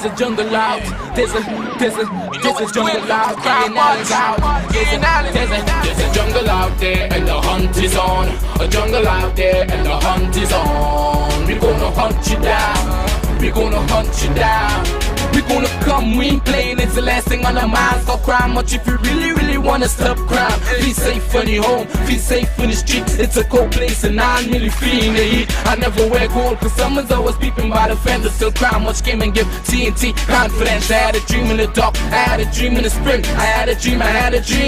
There's a jungle out. There's a jungle out. There's a jungle out there and the hunt is on. A jungle out there and the hunt is on. We're gonna hunt you down. We're gonna hunt you down. We're gonna come, we ain't playing, it's the last thing on our minds. Stop crime much if you really wanna stop crime. Be safe when you're home, be safe in the streets. It's a cold place and I'm really feeling the heat. I never wear gold cause someone's always peeping by the fence. Still crime much came and give TNT confidence. I had a dream in the dark, I had a dream in the spring. I had a dream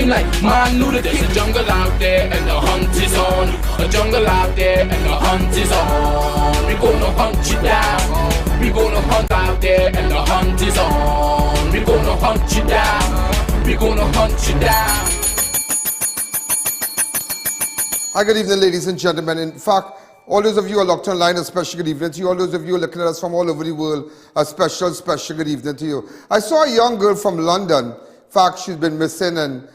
like man knew the There's a jungle out there and the hunt is on. A jungle out there and the hunt is on. We're gonna hunt you down. We're gonna hunt out there and the hunt is on. We're gonna hunt you down. We're gonna hunt you down. Hi, good evening, ladies and gentlemen. In fact, all those of you who are locked online, a special good evening to you. All those of you who are looking at us from all over the world, a special good evening to you. I saw a young girl from London. In fact, she's been missing, and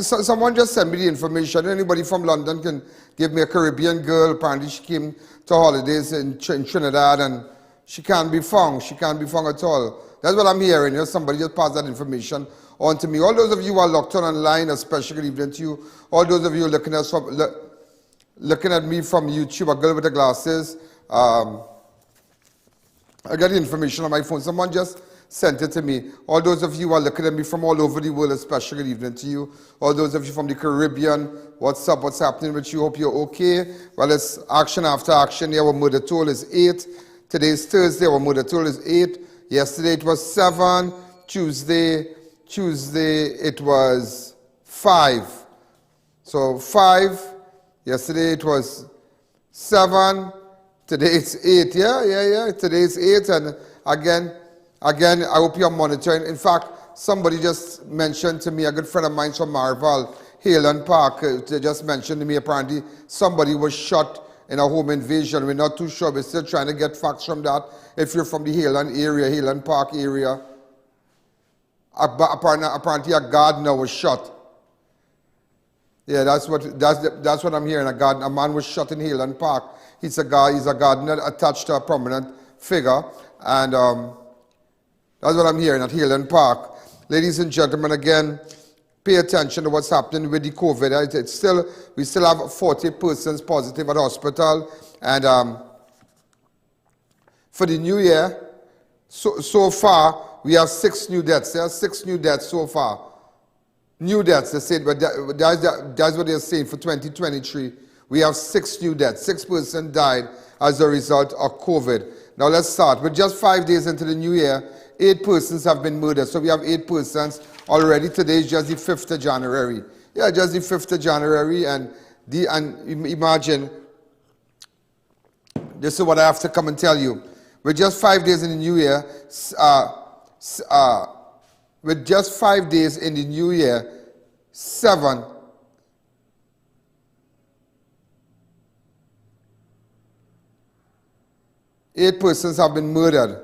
someone just sent me the information. Anybody from London can give me a Caribbean girl. Apparently, she came to holidays in Trinidad, and she can't be found. She can't be found at all. That's what I'm hearing. You know, somebody just passed that information on to me. All those of you who are locked on online, a special good evening to you. All those of you looking at me from YouTube, a girl with the glasses. I got the information on my phone. Someone just sent it to me. All those of you who are looking at me from all over the world, a special good evening to you. All those of you from the Caribbean, what's up? What's happening with you? Hope you're okay. Well, it's action after action here. Our murder toll is 8. Today is Thursday. Our murder toll is 8. Yesterday it was 7. Tuesday it was 5. So 5. Yesterday it was 7. Today it's 8. Yeah. Today it's 8. And again, I hope you're monitoring. In fact, somebody just mentioned to me, a good friend of mine from Marval, I.A.N Park, they just mentioned to me apparently somebody was shot in a home invasion. We're not too sure. We're still trying to get facts from that. If you're from the I.A.N area, I.A.N Park area, apparently a gardener was shot. Yeah, that's what I'm hearing. A man was shot in I.A.N Park. He's a gardener attached to a prominent figure, and that's what I'm hearing at I.A.N Park. Ladies and gentlemen, again, pay attention to what's happening with the COVID. We still have 40 persons positive at hospital, and for the new year, so far we have 6 new deaths. There are 6 new deaths so far. New deaths, they said, but that's what they're saying for 2023. We have 6 new deaths. 6 persons died as a result of COVID. Now let's start. With just 5 days into the new year, 8 persons have been murdered. So we have 8 persons already. Today is just the 5th of January. Yeah, just the 5th of January. And imagine, this is what I have to come and tell you. With just 5 days in the new year, with just 5 days in the new year, 8 persons have been murdered.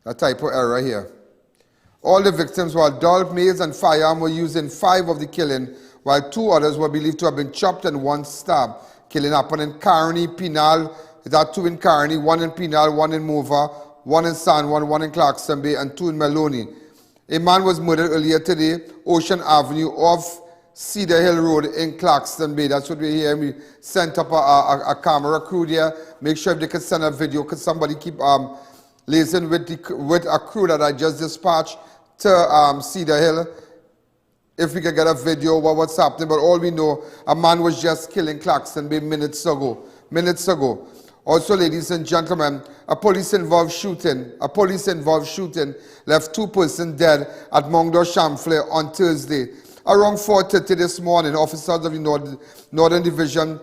A typo error here. All the victims were adult males and firearms were used in 5 of the killing, while 2 others were believed to have been chopped and 1 stabbed. Killing happened in Caroni, Penal. There are 2 in Caroni, 1 in Penal, 1 in Morvant, 1 in San Juan, 1 in Claxton Bay, and 2 in Maloney. A man was murdered earlier today, Ocean Avenue off Cedar Hill Road in Claxton Bay. That's what we're hearing. We sent up a camera crew there. Make sure if they can send a video, because somebody keep liaising with a crew that I just dispatched to Cedar Hill. If we can get a video of what's happening. But all we know, a man was just killed in Claxton Bay minutes ago. Also, ladies and gentlemen, a police-involved shooting left 2 persons dead at Mongdor Chamfley on Thursday. Around 4:30 this morning, officers of the Northern Division,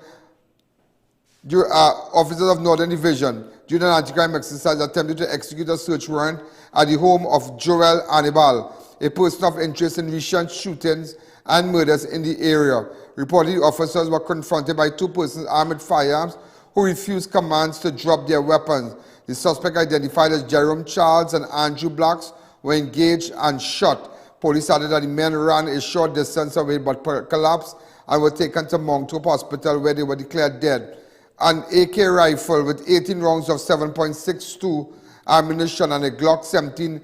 during an anti-crime exercise, attempted to execute a search warrant at the home of Joel Hannibal, a person of interest in recent shootings and murders in the area. Reportedly, officers were confronted by 2 persons armed with firearms who refused commands to drop their weapons. The suspect, identified as Jerome Charles and Andrew Blacks, were engaged and shot. Police added that the men ran a short distance away but collapsed and were taken to Moncton Hospital where they were declared dead. An AK rifle with 18 rounds of 7.62 ammunition and a Glock 17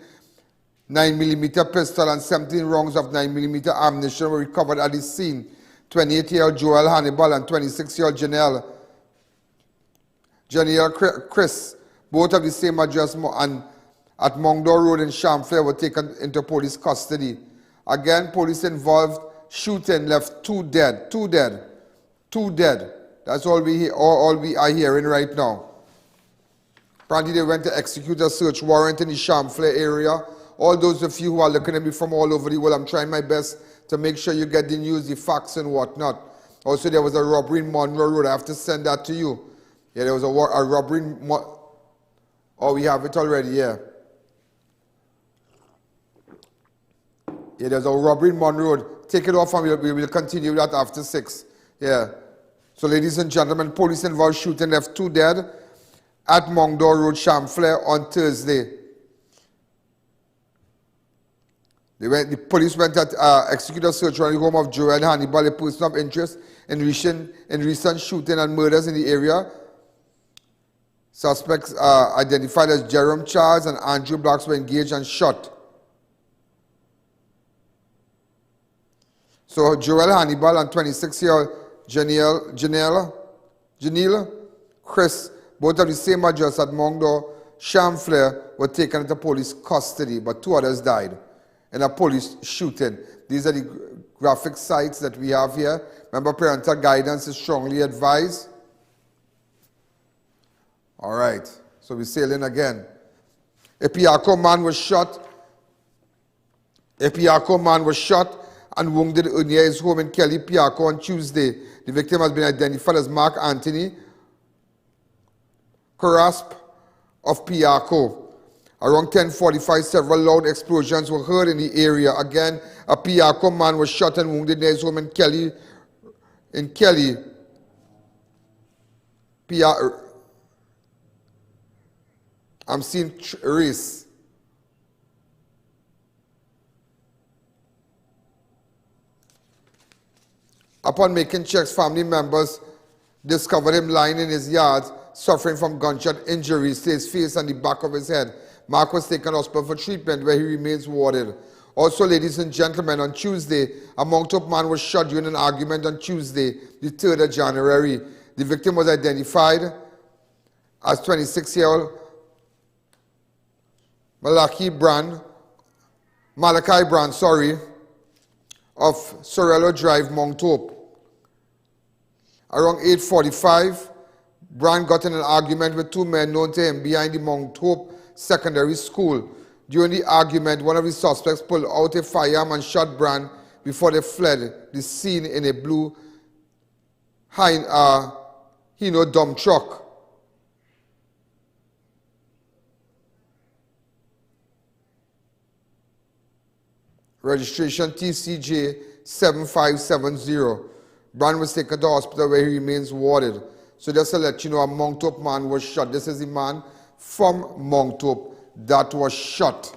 9mm pistol and 17 rounds of 9mm ammunition were recovered at the scene. 28-year-old Joel Hannibal and 26-year-old Janelle Chris, both of the same address and at Mongdor Road in Champlain, were taken into police custody. Again, police involved shooting left 2 dead. 2 dead. 2 dead. That's all we are hearing right now. Apparently they went to execute a search warrant in the Champlain area. All those of you who are looking at me from all over the world, I'm trying my best to make sure you get the news, the facts and whatnot. Also, there was a robbery in Monroe Road. I have to send that to you. Yeah, there was a robbery in oh, we have it already, yeah. Yeah, there's a robbery in Monroe Road. Take it off and we will continue that after 6. Yeah. So, ladies and gentlemen, police involved shooting left 2 dead at Mongdor Road, Champlain on Thursday. The police went to execute a search on the home of Joel Hannibal, a person of interest in recent shooting and murders in the area. Suspects identified as Jerome Charles and Andrew Blacks were engaged and shot. So Joel Hannibal and 26-year-old Janelle Chris, both of the same address at Mongdor, Champlain, were taken into police custody, but 2 others died in a police shooting. These are the graphic sites that we have here. Remember, parental guidance is strongly advised. All right, so we're sailing again. A Piarco man was shot. A Piarco man was shot and wounded near his home in Kelly, Piarco on Tuesday. The victim has been identified as Mark Anthony Carasp of Piarco. Around 10:45, several loud explosions were heard in the area. Again, a Piarco man was shot and wounded near his home in Kelly. I'm seeing race. Upon making checks, family members discovered him lying in his yard, suffering from gunshot injuries to his face and the back of his head. Mark was taken to hospital for treatment, where he remains warded. Also, ladies and gentlemen, on Tuesday, a Mount-up man was shot during an argument on Tuesday, the 3rd of January. The victim was identified as 26-year-old Malachi Brand, of Sorello Drive, Mount Hope. Around 8:45, Brand got in an argument with 2 men known to him behind the Mount Hope Secondary School. During the argument, one of the suspects pulled out a firearm and shot Brand before they fled the scene in a blue dump truck. Registration TCJ 7570. Brand was taken to hospital where he remains warded. So just to let you know, a Mount Hope man was shot. This is the man from Mount Hope that was shot.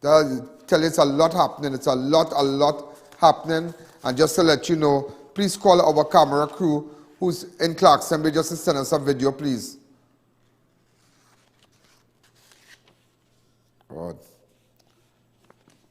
Tell you it's a lot happening. It's a lot happening. And just to let you know, please call our camera crew who's in Claxton Bay just to send us a video, please. God.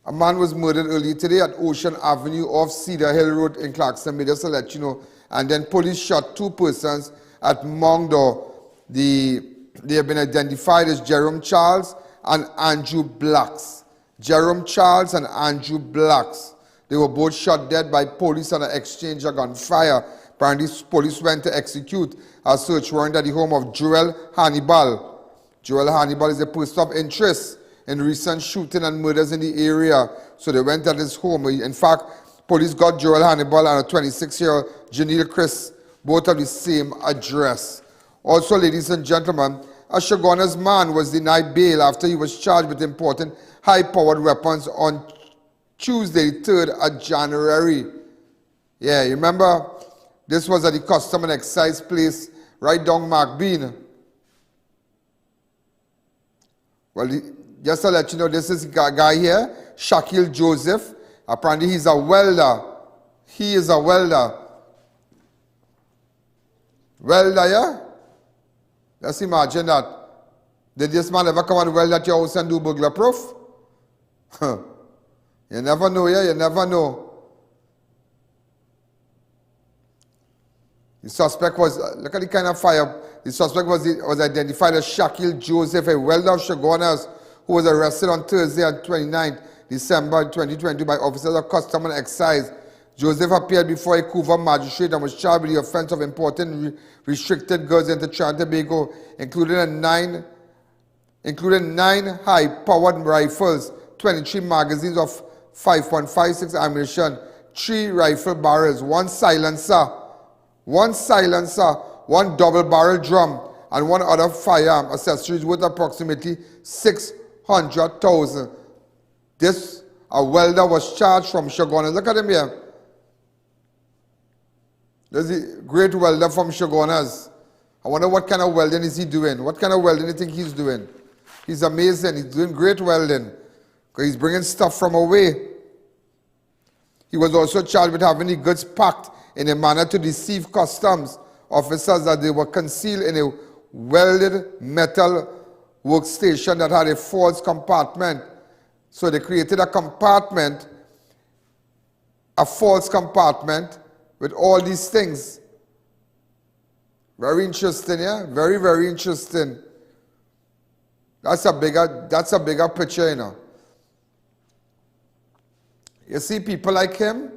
A man was murdered earlier today at Ocean Avenue off Cedar Hill Road in Claxton Bay, just to let you know. And then police shot 2 persons at Mongdor. They have been identified as Jerome Charles and Andrew Blacks. Jerome Charles and Andrew Blacks. They were both shot dead by police on an exchange of gunfire. Apparently, police went to execute a search warrant at the home of Joel Hannibal. Joel Hannibal is a person of interest in recent shooting and murders in the area. So they went at his home. In fact, police got Joel Hannibal and a 26-year-old Janelle Chris, both of the same address. Also, ladies and gentlemen, a Shoguna's man was denied bail after he was charged with importing high-powered weapons on Tuesday, 3rd of January. Yeah, you remember? This was at the Custom and Excise place right down McBean. Well, just to let you know, this is a guy here, Shaquille Joseph. Apparently, he's a welder. He is a welder. Welder, yeah? Let's imagine that. Did this man ever come and weld at your house and do burglar proof? You never know, yeah, you never know. The suspect was, look at the kind of fire. The suspect was identified as Shaquille Joseph, a welder of Chaguanas, who was arrested on Thursday on 29 December 2020 by officers of Custom and Excise. Joseph appeared before a Couva magistrate and was charged with the offense of importing restricted goods into Trinidad and Tobago, including nine high-powered rifles, 23 magazines of 5.56 ammunition, 3 rifle barrels, 1 silencer, 1 double-barrel drum, and 1 other firearm accessories worth approximately $600,000. This a welder was charged from Chaguanas. Look at him here. There's a great welder from Chaguanas. I wonder what kind of welding is he doing? What kind of welding do you think he's doing? He's amazing. He's doing great welding. Because he's bringing stuff from away. He was also charged with having the goods packed in a manner to deceive customs officers that they were concealed in a welded metal workstation that had a false compartment. So they created a compartment, a false compartment with all these things. Very interesting, yeah? Very, very interesting. That's a bigger picture, you know. You see people like him,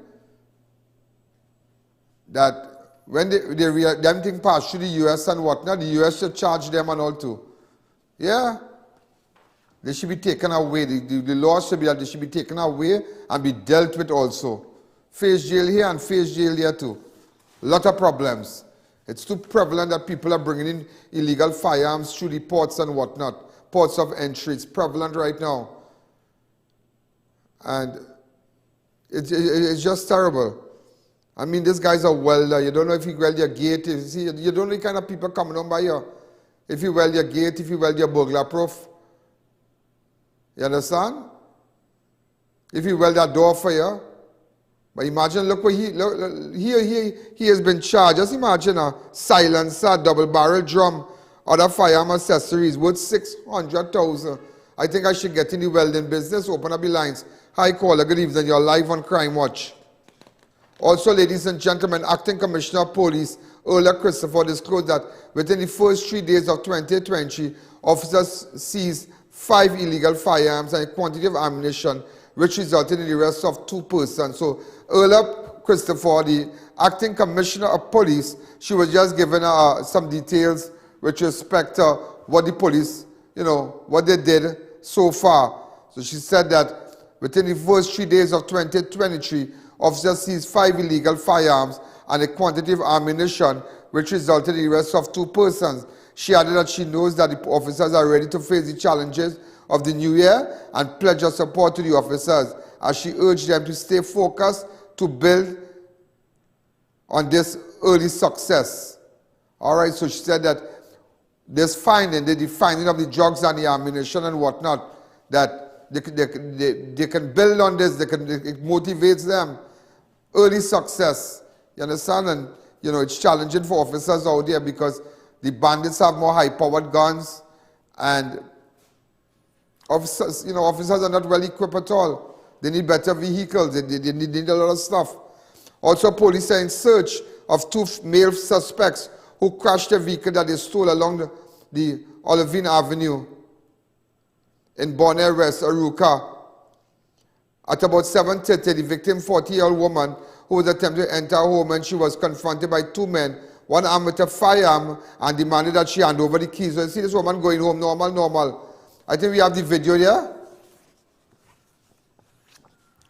that when them thing pass through the US and whatnot, the US should charge them and all too. Yeah. They should be taken away. The law should be that they should be taken away and be dealt with also. Face jail here and face jail there too. A lot of problems. It's too prevalent that people are bringing in illegal firearms through the ports and whatnot. Ports of entry. It's prevalent right now. And it's just terrible. I mean, this guy's a welder. You don't know if he weld your gate. You don't know the kind of people coming on by here. If you weld your gate, if you weld your burglar proof. You understand? If you weld that door for you. But imagine, look what he has been charged. Just imagine a silencer, double-barrel drum, other firearm accessories worth $600,000. I think I should get in the welding business, open up the lines. Hi, caller, good evening. You're live on Crime Watch. Also, ladies and gentlemen, Acting Commissioner of Police, Earl Christopher, disclosed that within the first 3 days of 2020, officers seized 5 illegal firearms and a quantity of ammunition, which resulted in the arrest of 2 persons. So, Earl Christopher, the Acting Commissioner of Police, she was just given some details with respect to what the police, what they did so far. So she said that within the first 3 days of 2023, officers seized 5 illegal firearms and a quantity of ammunition, which resulted in the arrest of 2 persons. She added that she knows that the officers are ready to face the challenges of the new year and pledge her support to the officers, as she urged them to stay focused to build on this early success. All right, so she said that this finding, the finding of the drugs and the ammunition and whatnot, that they can build on this, it motivates them. Early success, you understand? And, it's challenging for officers out there because the bandits have more high-powered guns and officers are not well equipped at all. They need better vehicles, they need a lot of stuff. Also, police are in search of 2 male suspects who crashed a vehicle that they stole along the Olivine Avenue in Bonaire West, Arouca. At about 7:30, the victim, 40-year-old woman, who was attempting to enter her home, and she was confronted by 2 men, one armed with a firearm, and demanded that she hand over the keys. So you see this woman going home, normal. I think we have the video there.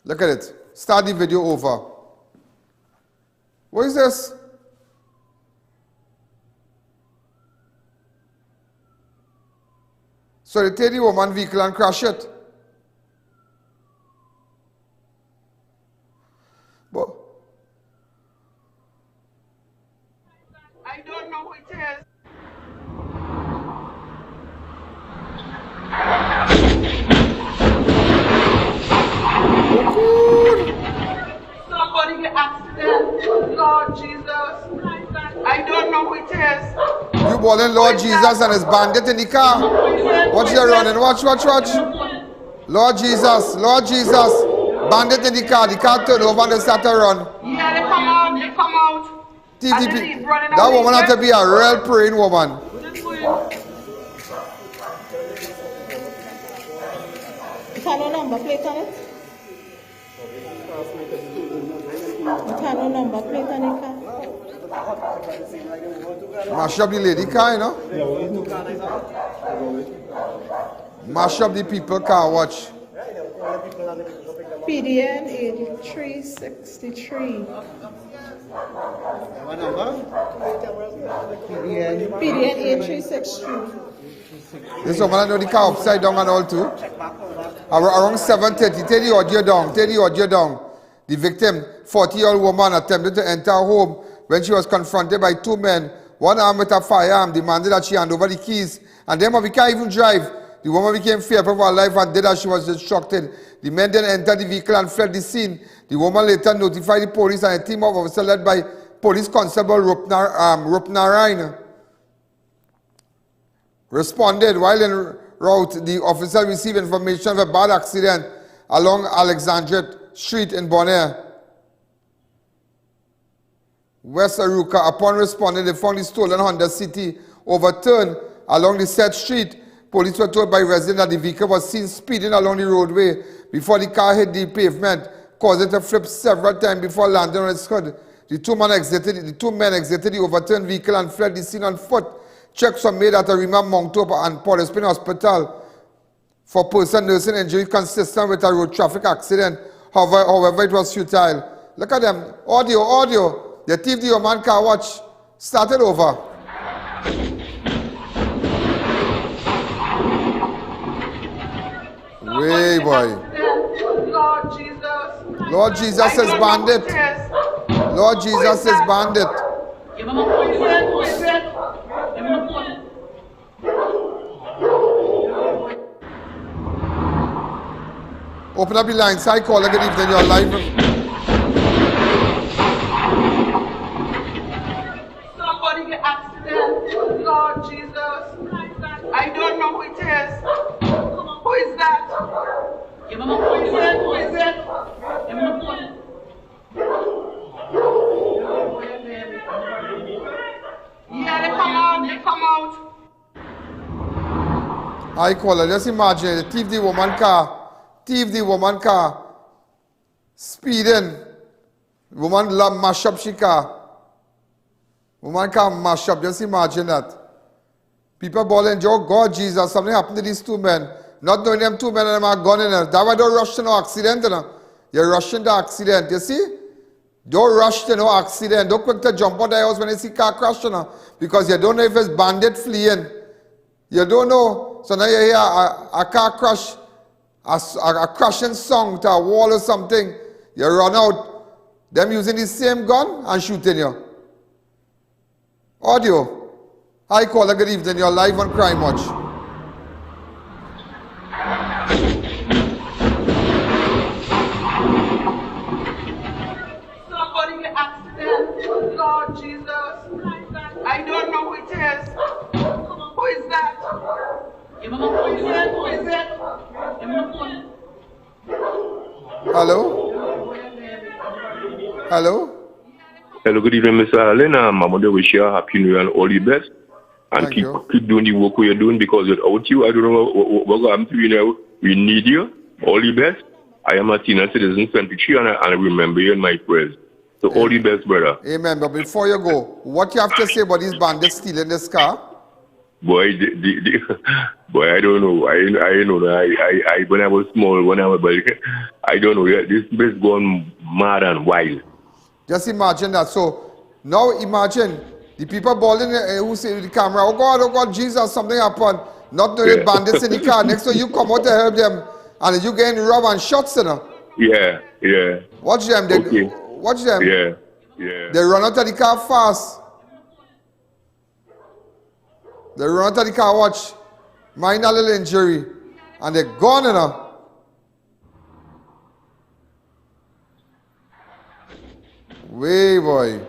Look at it. Start the video over. What is this? So they take the woman's vehicle and crash it. But I don't know who it is. Somebody get accident. Lord Jesus. I don't know who it is. You calling Lord Jesus and his bandit in the car? Who is it? Watch them running. Watch. Lord Jesus. Bandit in the car turn over and they start to run. Yeah, they come out. TDP. That woman had to be a real praying woman. It had no number plate on it? It had no number plate on it, car? Mash up the lady car, you know? Mash up the people car, watch. PDN 8363. What number? PDN 8363. This woman I know the car upside down and all too. Around 7:30, take the audio down. The victim, 40-year-old woman, attempted to enter her home when she was confronted by two men, one armed with a firearm, demanded that she hand over the keys, and then we can't even drive. The woman became fearful for her life and did as she was instructed. The men then entered the vehicle and fled the scene. The woman later notified the police, and a team of officers led by Police Constable Rupnarayan responded. While en route, the officer received information of a bad accident along Alexandria Street in Bonaire, West Aruca. Upon responding, they found the stolen Honda City overturned along the said street. Police were told by residents that the vehicle was seen speeding along the roadway before the car hit the pavement, causing it to flip several times before landing on its hood. The two men exited the overturned vehicle and fled the scene on foot. Checks were made at Arima Moncto and Port au Prince Hospital for person nursing injury consistent with a road traffic accident. However, it was futile. Look at them. Audio. The thief, the man car, watch. Started over. Way, boy. Lord Jesus says bandit. Lord Jesus says bandit. Open up the line. Side caller, good evening. You're live. Somebody get accident. Lord Jesus. I don't know who it is. Who is that? Who is it? Yeah, they come out. I caller, just imagine. They thief the woman car. Speeding. Woman mash up she car. Woman car mash up. Just imagine that. People bawling, oh God, Jesus, something happened to these two men. Not knowing them two men and them are gone in there. That's why don't rush to no accident, you know. You're rushing the accident, you see? Don't rush to no accident. Don't quick to jump out the house when you see car crash, you know. Because you don't know if it's bandit fleeing. You don't know. So now you hear a car crash, a crashing song to a wall or something. You run out. Them using the same gun and shooting you. Audio. Hi caller, good evening. You're live on Crime Watch. Somebody get accident. Lord Jesus. I don't know who it is. Who is that? Who is it? Hello? Hello, good evening, Mr. Allen. I'm on the wish you a happy new year and all the best. And keep doing the work you're doing, because without you, I don't know what going to happen to you now. We need you. All the best. I am a senior citizen, 23, and I remember you in my prayers. So all the best, brother. Amen. But before you go, what you have to say about these bandits stealing this car? Boy, boy, I don't know. I know. I when I was small, I don't know. This place gone mad and wild. Just imagine that. So now imagine the people bawling who say with the camera, oh God, Jesus, something happened. Not knowing bandits in the car. Next time you come out to help them and you getting robbed and shots, you know. Yeah. Watch them. Watch them. Yeah. They run out of the car fast. They run out of the car, watch. Minor little injury. And they're gone, you know. Way, boy.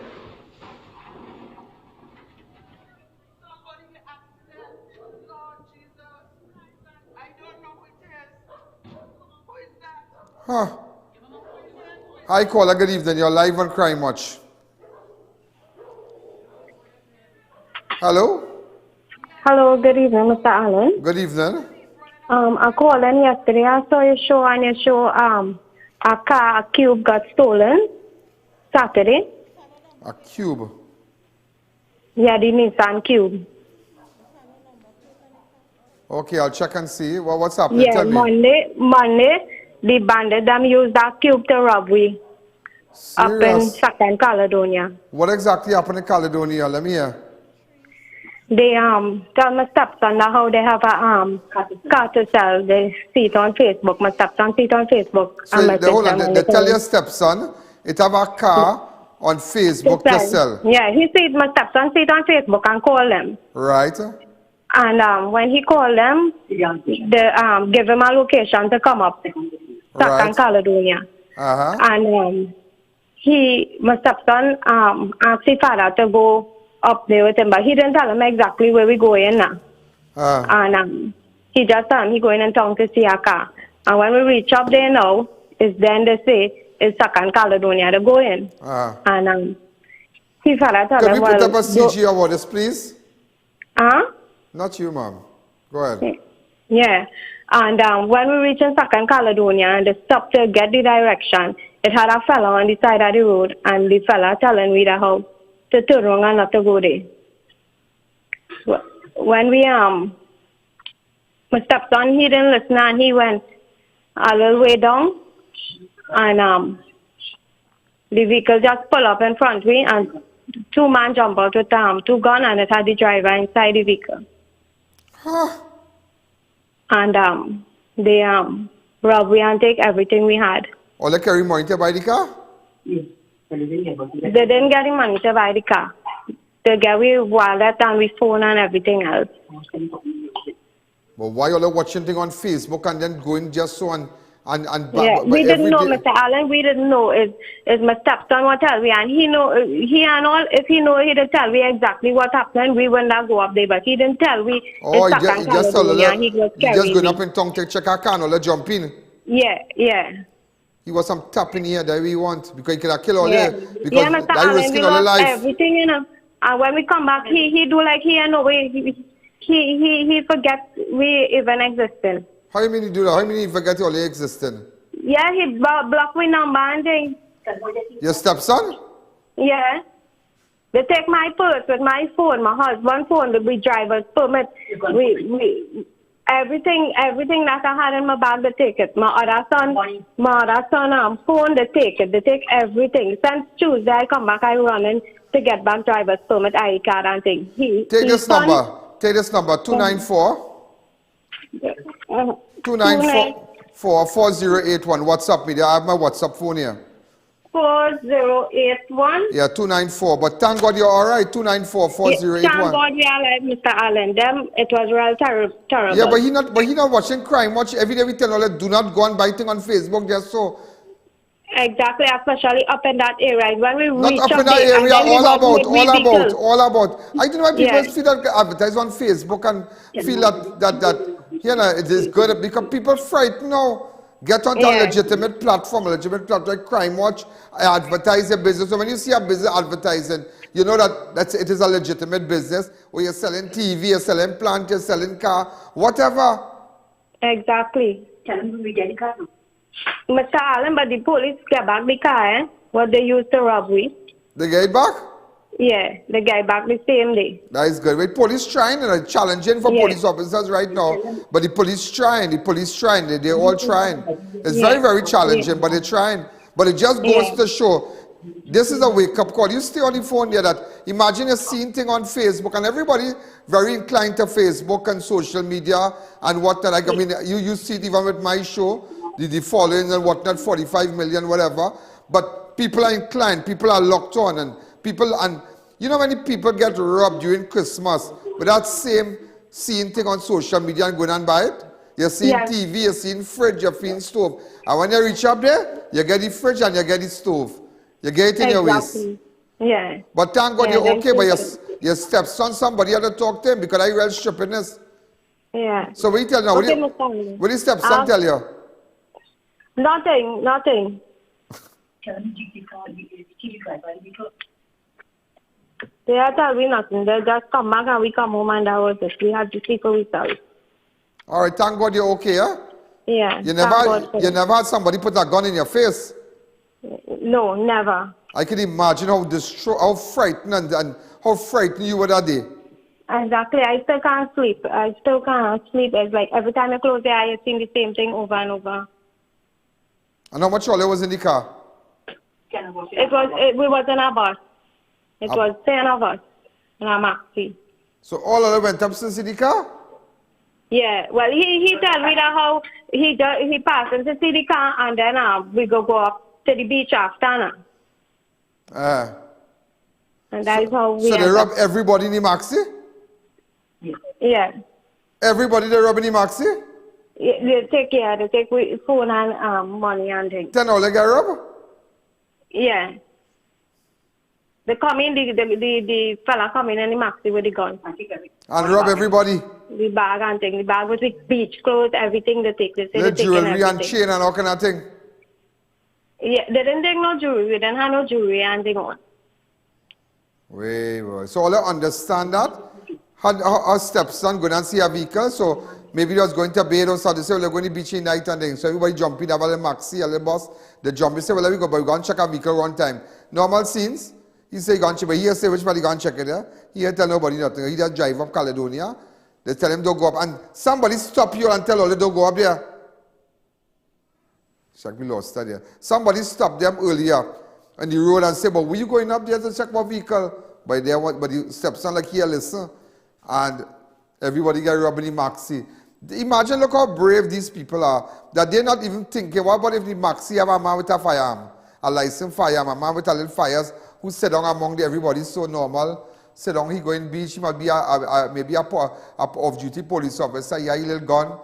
Hi, caller. Good evening. You're live on Crime Watch. Hello? Hello, good evening, Mr. Allen. Good evening. I called in yesterday. I saw your show on your show. A car, a cube got stolen Saturday. A cube. Yeah, the Nissan Cube. Okay, I'll check and see. Well, what's happening? Yeah, Tell me. Monday, the bandit them used that cube to rob we up in Serious? Second Caledonia. What exactly happened in Caledonia? Let me hear. They tell my stepson that how they have a car to sell. They see it on Facebook. My stepson see it on Facebook. So hold on. They tell your stepson it have a car on Facebook to sell. Yeah, he see it, my stepson see it on Facebook and call them. Right. And when he called them, they give him a location to come up, Second Caledonia. And my stepson asked his father to go up there with him, but he didn't tell him exactly where we going now. And he just told him he going in town to see a car. And when we reach up there now, is then they say it's Second Caledonia to go in. And his father told him, can we put up a CG about this, please? Not you, ma'am. Go ahead. Yeah. And when we reached in Second Caledonia and they stopped to get the direction, it had a fella on the side of the road, and the fella telling me that how to turn around and not to go there. When we my stepson, he didn't listen and he went a little way down, and the vehicle just pulled up in front of me, and two men jump out with two guns, and it had the driver inside the vehicle. And they robbed we and take everything we had. All they carry money to buy the car? They didn't get the money to buy the car. They get we wallet and we phone and everything else. But why all watching thing on Facebook and then going just so and yeah, we didn't know, Mr. Allen. We didn't know. Is my stepson what tell me, and he and all. If he know, he'd tell me exactly what happened. We wouldn't have go up there, but he didn't tell me. Oh, he just going me. up in town to check our car or jump in. Yeah. He was some tapping here that we want because he could have killed all yeah. there. Because Mr. Allen, risking all the life. Everything, you know. And when we come back, he do like he know he forget we even existed. How you mean you do that? How you mean you forget all the existing? Yeah, he blocked my number and thing. Your stepson? Yeah. They take my purse with my phone, my husband's phone, the driver's permit. We everything that I had in my bag, they take it. My other son phone, they take it. They take everything. Since Tuesday, I come back, I run in to get back driver's permit, ID card and thing. Take this number, 294. 294 4081. WhatsApp me. I have my WhatsApp phone here. 4081. Yeah, 294. But thank God you're all right. 294 4081. Thank God we are alive, Mr. Allen. Them, it was real terrible. Yeah, but he not watching crime. Watch every day. We tell all do not go and buy things on Facebook just so. Exactly, especially up in that area. When we reach not up in that area, all about. I don't know why people feel that advertise on Facebook and feel that you know it is good because people frightened now. Get on a legitimate platform like Crime Watch, advertise your business. So when you see a business advertising, you know that it is a legitimate business where you're selling TV, you're selling plant, you're selling car, whatever. Exactly. Tell them we get the car. Mr. Allen, but the police get back the car, what they used to rob we. They get it back? Yeah, they get back the same day. That is good. Wait, police trying and challenging for police officers right now. But the police trying, they're all trying. It's very, very challenging, but they're trying. But it just goes to show, this is a wake-up call. You stay on the phone there that, imagine you're seeing thing on Facebook and everybody very inclined to Facebook and social media and whatnot. Like, I mean, you see it even with my show, the following and whatnot, 45 million, whatever. But people are inclined, people are locked on, and you know many people get robbed during Christmas with that same seeing thing on social media and going and buy it? You're seeing TV, you're seeing fridge, you're seeing stove. And when you reach up there, you get the fridge and you get the stove. You get it in your waist. Yeah. But thank God you're okay, but your stepson, somebody had to talk to him because I real stupidness. Yeah. So what do you tell now? What did stepson tell you? Nothing. They are telling me nothing. They just come back and we come home and that was it. We had to speak with us. All right, thank God you're okay, huh? Yeah. You never had somebody put a gun in your face? No, never. I can imagine how frightened and how frightened you were that day. Exactly. I still can't sleep. It's like every time I close the eye, I see the same thing over and over. And how much all was in the car? We was in a bus. It was 10 of us in a maxi. So all of them went upstairs in the car? Yeah. Well, he tell me that how he passed into the car and then we go up to the beach after now. And that is how we. So they rob everybody in the maxi? Yeah. Everybody they rob in the maxi? Yeah, they take phone and money and things. Then all they get robbed? Yeah. They come in, the fella come in the maxi with the gun. And rob everybody? The bag and thing. The bag with the beach clothes, everything they take. They say the they jewelry and chain and all kind of thing? Yeah, they didn't take no jewelry. They didn't have no jewelry and thing on. Wait. So all I understand that? Her stepson going and see a vehicle, so maybe they was going to Barbados, so they say, well, they're going to beach in night and things. So everybody jump in, have a little maxi, a little bus. They jump in, say, well, let me go, but we go and check a vehicle one time. Normal scenes. He say, go and check, but he say, which body go and check it there? He ain't tell nobody nothing. He just drive up Caledonia. They tell him don't go up. And somebody stop you and tell all they don't go up there. Check me lost there. Somebody stopped them earlier on the road and say, but were you going up there to check my vehicle? But the stepson like here, listen. And everybody get robbed in the maxi. Imagine, look how brave these people are. That they're not even thinking, what about if the maxi have a man with a firearm? A licensed firearm, a man with a little fires, who sit down among everybody so normal. Sit down, he go in beach, he might be maybe a off-duty police officer, he has a little gun.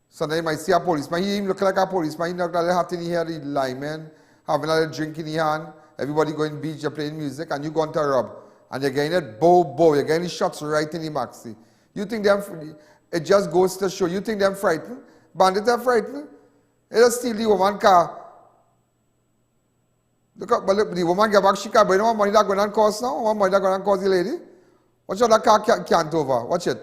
Sometimes you might see a policeman, he even look like a policeman, he look like a hat in here, the lineman, having a little drink in his hand. Everybody going beach, you're playing music, and you go on to rob. And you're getting it bow, you're getting shots right in the maxi. You think it just goes to show, you think them frightened? Bandits are frightened? They just steal the woman's car. Look up, but the woman get back, she can't, but you know what money that going to cost now? What money that going to cost the lady? Watch out, that car can't over. Watch it.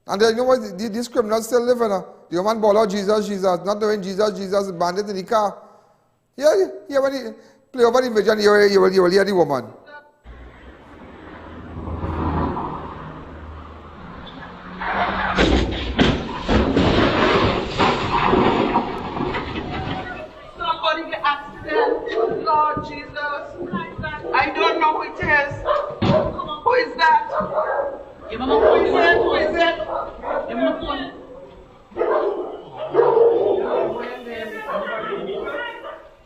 And then you know what? These criminals still living. The woman ball out Jesus, not knowing Jesus, bandit in the car. Yeah, when he play over the vision, you will hear the woman. Somebody get accident. Lord Jesus. I don't know who it is. Who is that? Who is it?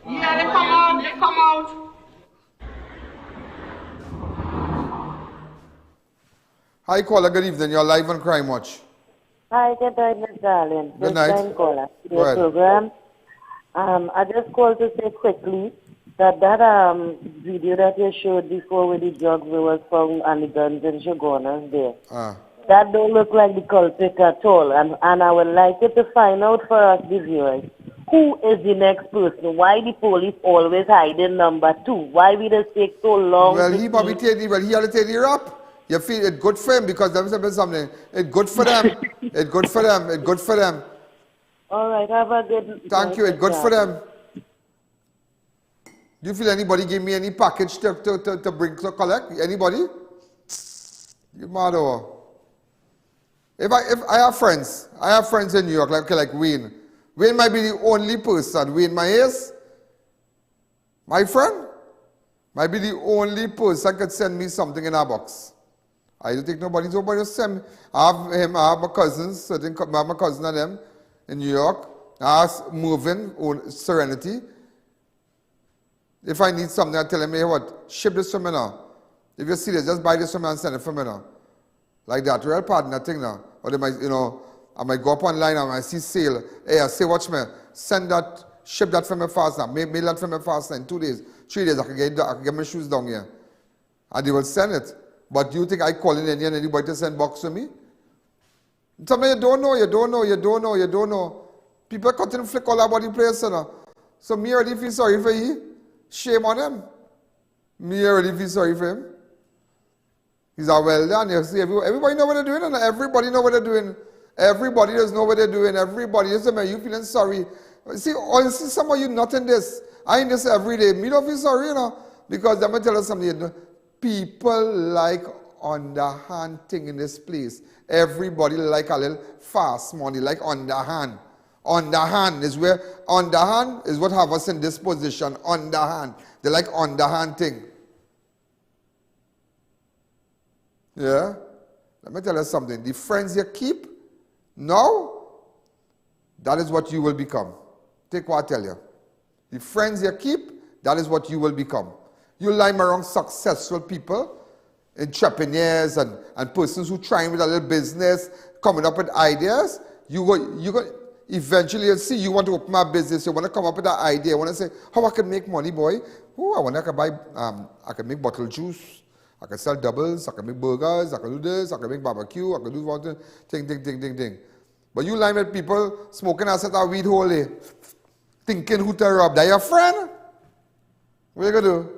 Yeah, they come out. Hi, caller, good evening. You're live on Crime Watch. Hi, good night, Ms. Darling. Good night. Caller. Go ahead. Program. I just called to say quickly that video that you showed before with the drugs we was found and the guns and Shogunas there. That don't look like the culprit at all. And I would like you to find out for us, the viewers, who is the next person? Why the police always hiding number 2? Why we just take so long? Well, he probably he had to take you up. You feel it good for him because them something. It's good for them. It's good for them. It's good for them. All right, have a good. Thank you. It's good for them. Do you feel anybody give me any package to bring to collect? Anybody? You mad or? If I have friends in New York like Wayne. Wayne might be the only person. Wayne Myers, my friend, might be the only person that could send me something in a box. I don't think nobody just send me. I have my cousins, I have my cousin of them in New York. I have Morvant, Serenity. If I need something, I tell them, hey, what, ship this for me now. If you're serious, just buy this for me and send it for me now. Like that, real partner thing now. Or they might, I might go up online and I see sale. Hey, I say, watch me, ship that for me fast now. Mail that for me fast now in 2 days, 3 days, I can get my shoes down here. And they will send it. But do you think I call in anybody to send box to me? Something you don't know. People cut and flick all about the place, So me already feel sorry for you. Shame on him. Me already feel sorry for him. He's a well done. You see, everybody know what they're doing, and everybody know what they're doing. Everybody does know what they're doing. Everybody doesn't matter. You feeling sorry. See, honestly, some of you not in this. I in this every day. Me don't feel sorry, you know. Because let me tell you something. People like underhand thing in this place. Everybody like a little fast money, like underhand. Underhand is what have us in this position. Underhand. They like underhand thing. Yeah? Let me tell you something. The friends you keep now, that is what you will become. Take what I tell you. The friends you keep, that is what you will become. You lie around successful people, entrepreneurs and persons who trying with a little business, coming up with ideas. You go eventually you'll see you want to open a business, you want to come up with an idea, you want to say, how I can make money, boy? Oh, I can buy, I can make bottle juice, I can sell doubles, I can make burgers, I can do this, I can make barbecue, I can do one thing. But you lie with people smoking a set of weed whole day, thinking who to rob. That your friend? What you gonna do?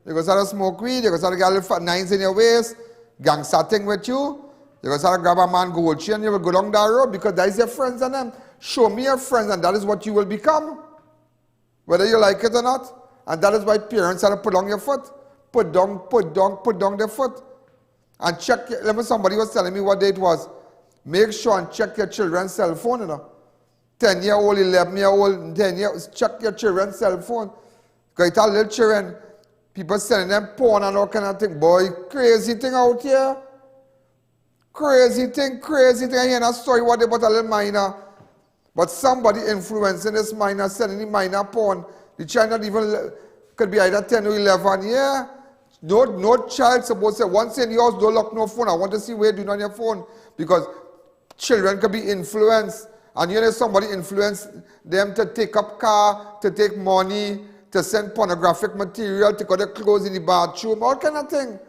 You gonna start to smoke weed, you gonna start to get a little fat nines in your waist, gangster thing with you, you gonna start to grab a man gold chain, you will go down that road because that is your friends and them. Show me your friends and that is what you will become. Whether you like it or not. And that is why parents have to put down your foot. Put down their foot. And check, somebody was telling me what day it was. Make sure and check your children's cell phone, you know. 10-year-old, 11-year-old, 10 years, check your children's cell phone. Because it's all little children, people sending them porn and all kind of thing. Boy, crazy thing out here. Crazy thing. I hear a story what they bought a little minor. But somebody influencing this minor, sending the minor porn. The child not even, could be either 10 or 11, yeah. No child supposed to say, once in your house, don't lock no phone. I want to see where you're doing on your phone. Because children could be influenced. And you know somebody influenced them to take up car, to take money, to send pornographic material, take out their clothes in the bathroom, all kind of thing.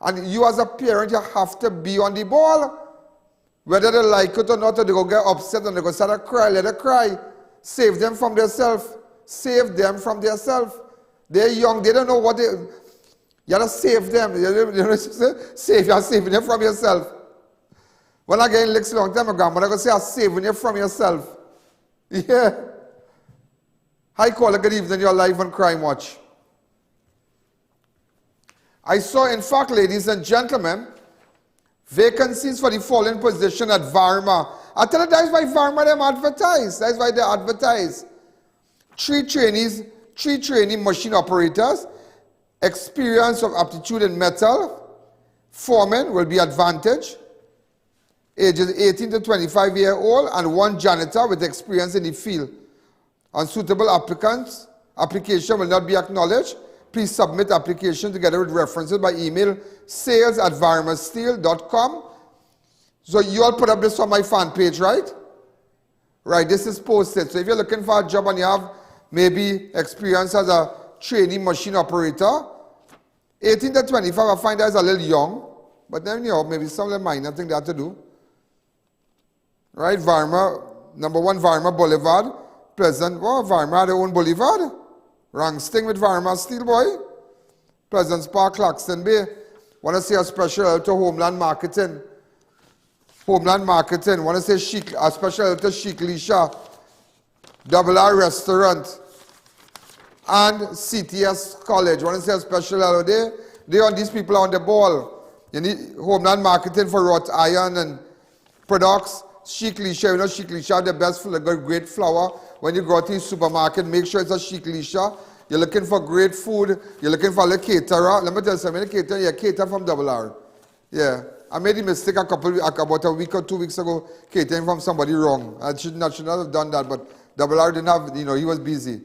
And you as a parent, you have to be on the ball. Whether they like it or not, or they go get upset and they go start to cry, let them cry. Save them from themselves. Save them from themselves. They're young, they don't know what they... You have to save them. You saving them from yourself. When I get in licks a long time, my grandmother going to say, I'm saving you from yourself. Yeah. Hi, caller, good evening, you're live on Crime Watch. I saw, in fact, ladies and gentlemen, vacancies for the following position at Varma. I tell you, that's why Varma them advertise. That's why they advertise. 3 trainee machine operators, experience of aptitude in metal, foreman will be advantage, ages 18 to 25 year old, and 1 janitor with experience in the field. Unsuitable applicants, application will not be acknowledged. Please submit application together with references by email sales@varmasteel.com. So you all put up this on my fan page, right? Right, this is posted. So if you're looking for a job and you have maybe experience as a trainee machine operator, 18 to 25, I find that is a little young. But then, you know, maybe some little minor thing they have to do. Right, Varma, number 1, Varma Boulevard. Pleasant, Varma had their own boulevard. Rangsting with Varma Steel, boy. Pleasant Park, Claxton Bay. Want to say a special help to Homeland Marketing. Homeland Marketing. Want to say a special help to Chic Lisha. Double R Restaurant. And CTS College. Want to say a special hello there? They on these people on the ball. You need Homeland Marketing for wrought iron and products. Chic Lisha, you know Chic Lisha, the best, great flour. When you go to the supermarket, make sure it's a Chic Lisha. You're looking for great food. You're looking for a caterer. Let me tell you something, caterer, you cater from Double R. Yeah. I made a mistake about a week or 2 weeks ago, catering from somebody wrong. I should not have done that, but Double R didn't have, you know, he was busy.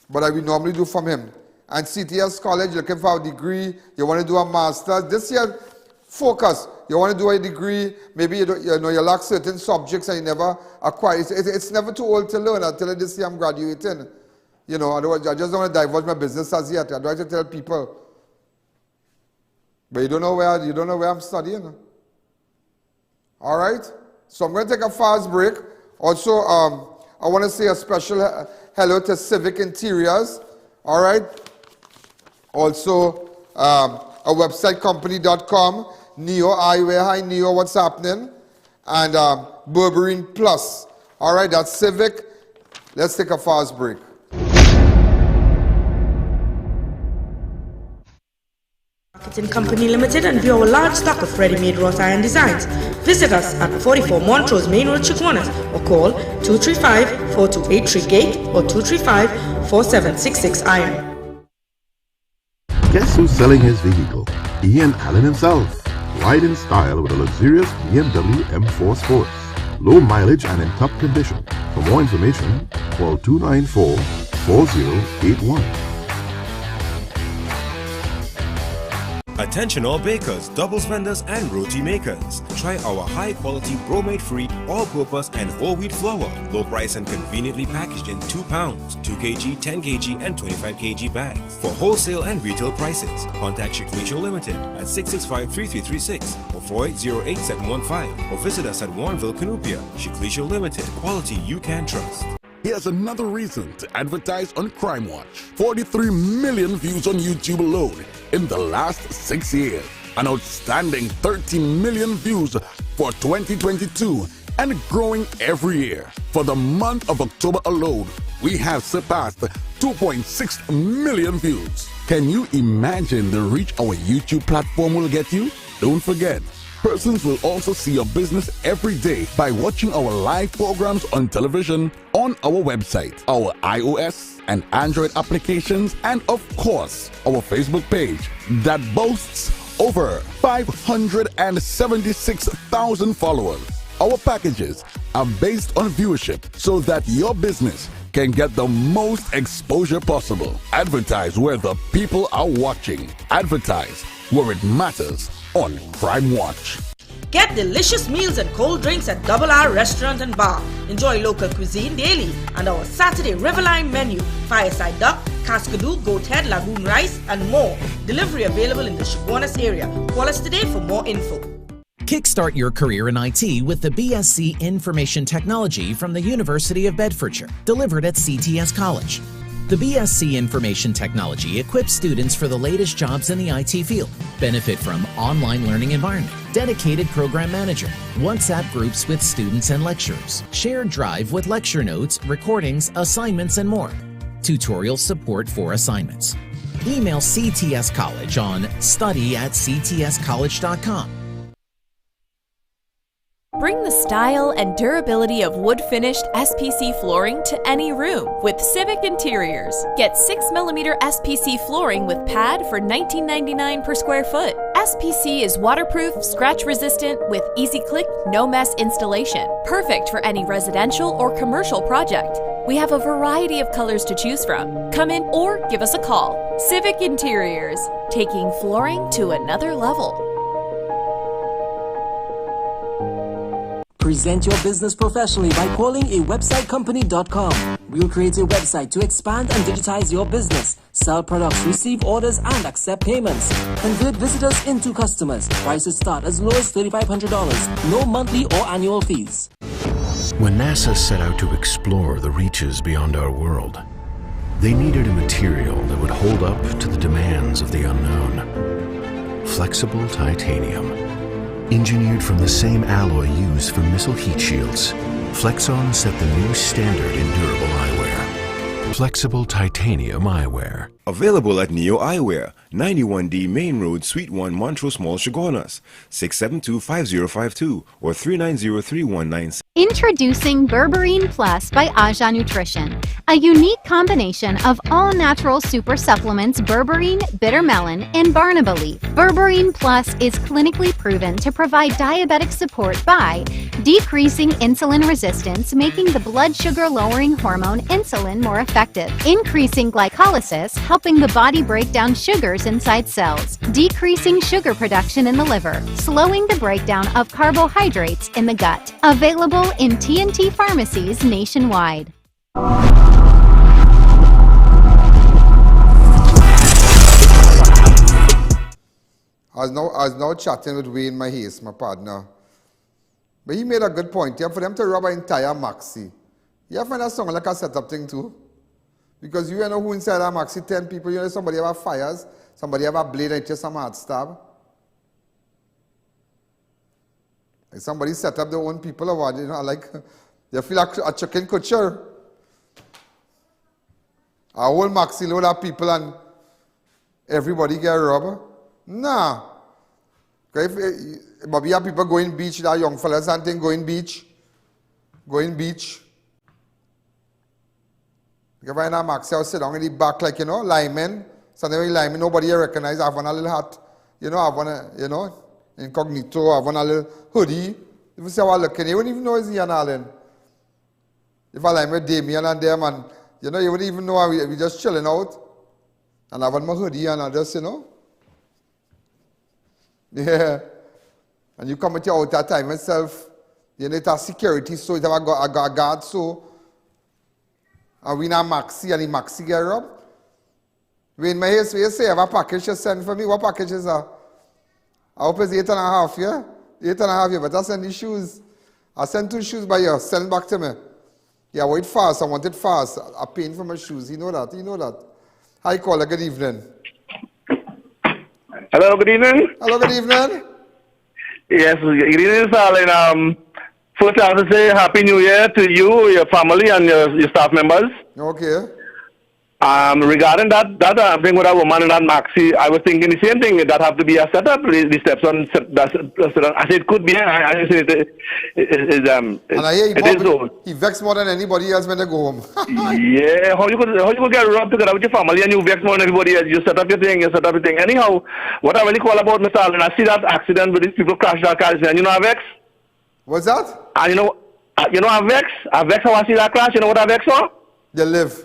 But I would normally do from him. And CTS College, you're looking for a degree, you want to do a master's. This year, focus. You want to do a degree, maybe you lack certain subjects and you never acquire. It's never too old to learn. I tell you this year I'm graduating. You know, otherwise I just don't want to divulge my business as yet. I'd like to tell people. But you don't know where I'm studying. All right? So I'm going to take a fast break. Also, I want to say a special hello to Civic Interiors. All right? Also, a website company.com, Neo Eyewear. Hi, Neo, what's happening? And Berberine Plus. All right, that's Civic. Let's take a fast break. Marketing Company Limited and view our large stock of ready-made wrought iron designs. Visit us at 44 Montrose Main Road, Chaguanas, or call 235-4283 Gate or 235-4766 Iron. Guess who's selling his vehicle? I.A.N himself. Ride in style with a luxurious BMW M4 Sports. Low mileage and in top condition. For more information, call 294-4081. Attention all bakers, doubles vendors and roti makers. Try our high quality bromate free, all purpose and whole wheat flour. Low price and conveniently packaged in 2 pounds, 2 kg, 10 kg and 25 kg bags. For wholesale and retail prices, contact Shiklisho Limited at 665-3336 or 4808-715 or visit us at Warrenville, Canupia. Shiklisho Limited, quality you can trust. Here's another reason to advertise on Crime Watch. 43 million views on YouTube alone in the last 6 years. An outstanding 13 million views for 2022 and growing every year. For the month of October alone, we have surpassed 2.6 million views. Can you imagine the reach our YouTube platform will get you? Don't forget, persons will also see your business every day by watching our live programs on television, on our website, our iOS and Android applications, and of course, our Facebook page that boasts over 576,000 followers. Our packages are based on viewership so that your business can get the most exposure possible. Advertise where the people are watching. Advertise where it matters on Crime Watch. Get delicious meals and cold drinks at Double R Restaurant and Bar. Enjoy local cuisine daily and our Saturday Riverline menu, fireside duck, cascadoo, goat head, lagoon rice, and more. Delivery available in the Chaguanas area. Call us today for more info. Kickstart your career in IT with the BSc Information Technology from the University of Bedfordshire, delivered at CTS College. The BSc Information Technology equips students for the latest jobs in the IT field. Benefit from online learning environment, dedicated program manager, WhatsApp groups with students and lecturers, shared drive with lecture notes, recordings, assignments, and more. Tutorial support for assignments. Email CTS College on study@ctscollege.com. Bring the style and durability of wood-finished SPC flooring to any room with Civic Interiors. Get 6mm SPC flooring with pad for $19.99 per square foot. SPC is waterproof, scratch-resistant, with easy-click, no-mess installation. Perfect for any residential or commercial project. We have a variety of colors to choose from. Come in or give us a call. Civic Interiors, taking flooring to another level. Present your business professionally by calling a websitecompany.com. We'll create a website to expand and digitize your business, sell products, receive orders, and accept payments. Convert visitors into customers. Prices start as low as $3,500. No monthly or annual fees. When NASA set out to explore the reaches beyond our world, they needed a material that would hold up to the demands of the unknown. Flexible titanium. Engineered from the same alloy used for missile heat shields, Flexon set the new standard in durable eyewear. Flexible titanium eyewear. Available at Neo Eyewear, 91D Main Road, Suite 1, Montrose Mall, Chaguanas, 672-5052 or 390-3196. Introducing Berberine Plus by I.A.N Nutrition, a unique combination of all-natural super supplements berberine, bitter melon, and Barnaba leaf. Berberine Plus is clinically proven to provide diabetic support by decreasing insulin resistance, making the blood sugar-lowering hormone insulin more effective, increasing glycolysis, helping the body break down sugars inside cells, decreasing sugar production in the liver, slowing the breakdown of carbohydrates in the gut. Available in TNT pharmacies nationwide. I was now chatting with Wayne Mahis, my partner. But he made a good point. Yeah, for them to rob an entire maxi. You find that song like a setup thing too? Because you know who inside a maxi 10 people, you know somebody have fires, somebody have a blade and just some hard stab. Like somebody set up their own people or what, you know, like you feel like a chicken butcher. A whole maxi load of people and everybody get robbed. Nah. But we have people going beach, that young fellas and thing going beach. Going beach. You find a maxi house sit down in the back like, you know, linemen. Sometimes linemen, nobody recognize. I have one a little hat, you know, I have one, you know, incognito, I have one a little hoodie. If you say, well, look, you wouldn't even know it's Ian Allen. If I like with Damien and them, and you know, you wouldn't even know we just chilling out. And I have my hoodie and I just, you know. Yeah. And you come at your out that time itself, you need a security, so you have a guard, so. And we now maxi, and the maxi get robbed. When my hair say, have a package you send for me. What package is that? I hope it's 8.5, yeah? 8.5, yeah, but I send the shoes. I send 2 shoes by you, send back to me. Yeah, wait fast, I want it fast. I'm paying for my shoes, you know that, you know that. Hi, caller, good evening. Hello, good evening. Hello, good evening. Yes, good evening, Sal. First, I have to say Happy New Year to you, your family, and your staff members. Okay. Regarding that thing with a woman and that maxi, I was thinking the same thing. That have to be a setup. The steps on. I said it could be. I said and I hear he vexed more than anybody else when they go home. Yeah, how you could get robbed together with your family and you vex more than everybody else. You set up your thing. Anyhow, what I really call about Mr. Allen, I see that accident with these people crash that car, and you know I vex. What's that? And you know I vex. I vex how I see that crash. You know what I vex for? They live.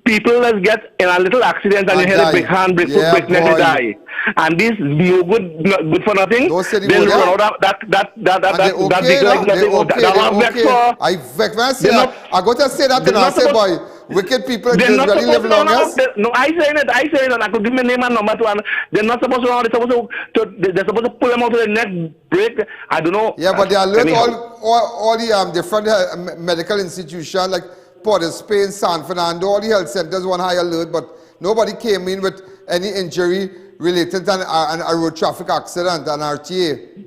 People that get in a little accident and you hear a big hand, big foot, big neck, they die. And this no good for nothing. They'll run out that big like nothing. That vex for. I vex when I say that. I go to say that and I say, boy, wicked people really live longest. No, I say it. I could give me name and number to one. They're not supposed to run. They're supposed to pull them out of the neck, break. I don't know. Yeah, but they alert all the different medical institutions like Port of Spain, San Fernando, all the health centers were on high alert, but nobody came in with any injury related to a road traffic accident, an RTA.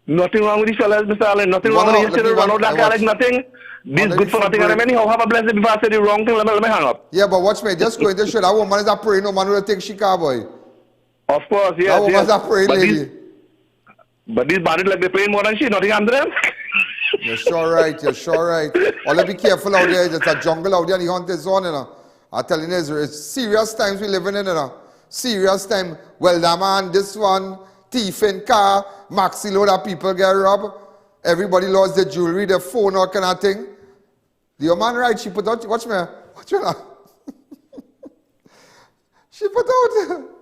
Nothing wrong with these fellas, Mr. Allen. Nothing wrong with these children. Run out that car like nothing. This good for nothing. And anyhow, have a blessed before I say the wrong thing. Let me hang up. Yeah, but watch me. Just going to show that woman is a praying woman who take Chicago, boy. Of course, yes. That woman is a praying lady. But these bandits like they praying more than she. Nothing under them. You're sure right, you're sure right. All be careful out there, there's a jungle out there and the hunt is on, you know. I'm telling you, it's serious times we living in, you know. Serious time. Well, that man, this one, thief in car, maxi load of people get robbed. Everybody lost their jewelry, their phone, all kind of thing. The woman right, she put out, watch me, watch me now. She put out,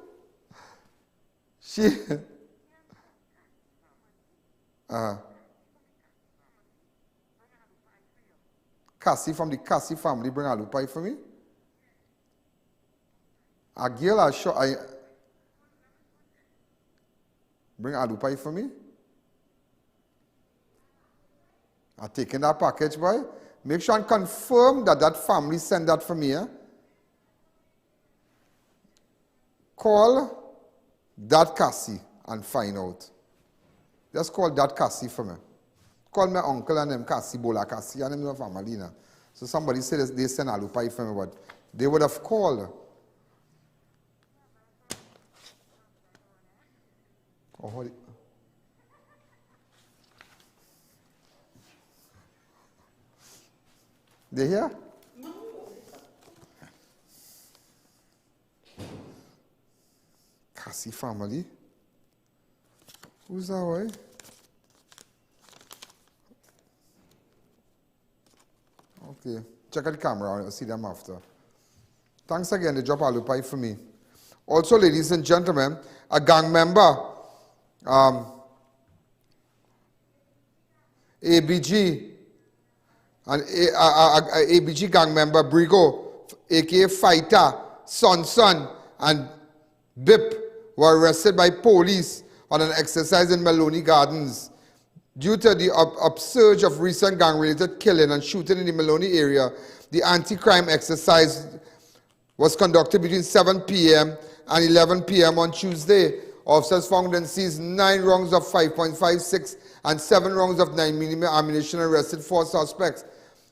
Cassie from the Cassie family bring a lupai for me. A girl I bring a lupai for me. I taking that package, boy. Make sure and confirm that family send that for me. Eh? Call that Cassie and find out. Just call that Cassie for me. Call my uncle and them Cassie, Bola Cassie, and them no family now. So somebody said they send a lupai for me, but they would have called. Oh, they here? Cassie family? Who's that way? Okay, check out the camera, I'll see them after. Thanks again, they drop a lupai for me. Also, ladies and gentlemen, a gang member, ABG, an ABG gang member, Brigo, aka Fighter, Son, and Bip were arrested by police on an exercise in Maloney Gardens. Due to the upsurge of recent gang-related killing and shooting in the Maloney area, the anti-crime exercise was conducted between 7 p.m. and 11 p.m. on Tuesday. Officers found and seized 9 rounds of 5.56 and 7 rounds of 9mm ammunition and arrested 4 suspects.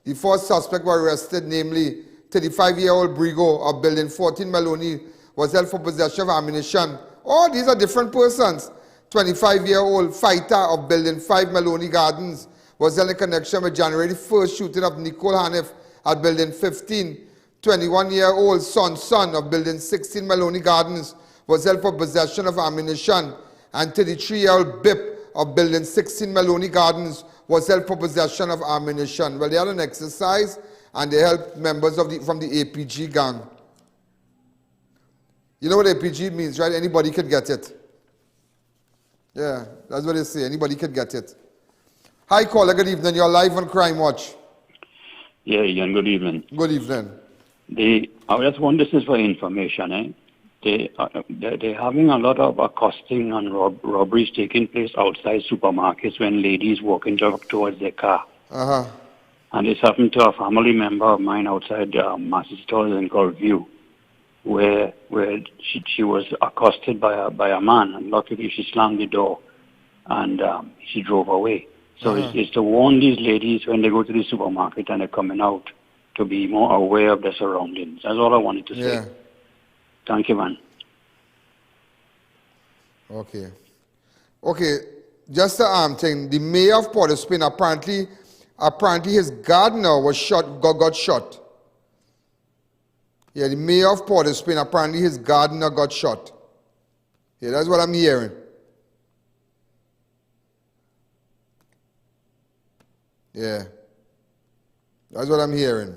The 4 suspects were arrested, namely 35-year-old Brigo of Building 14 Maloney was held for possession of ammunition. Oh, these are different persons. 25-year-old Fighter of Building 5 Maloney Gardens was held in connection with January 1st shooting of Joel Hannibal at Building 15. 21-year-old Son of Building 16 Maloney Gardens was held for possession of ammunition, and 33-year-old Bip of Building 16 Maloney Gardens was held for possession of ammunition. Well, they had an exercise and they helped members of from the APG gang. You know what APG means, right? Anybody can get it. Yeah, that's what they say. Anybody can get it. Hi, caller. Good evening. You're live on Crime Watch. Yeah, Ian. Good evening. Good evening. I just want this is for information. They're having a lot of accosting and robberies taking place outside supermarkets when ladies walk towards their car. Uh-huh. And this happened to a family member of mine outside Massey Stores in Colview, where she was accosted by a man, and luckily she slammed the door and she drove away. So it's to warn these ladies when they go to the supermarket and they're coming out to be more aware of their surroundings. That's all I wanted to say. Thank you, man. Okay. Okay, just the thing. The mayor of Port of Spain, apparently his gardener was got shot. Yeah, the mayor of Port of Spain, apparently his gardener got shot. Yeah, that's what I'm hearing. Yeah. That's what I'm hearing.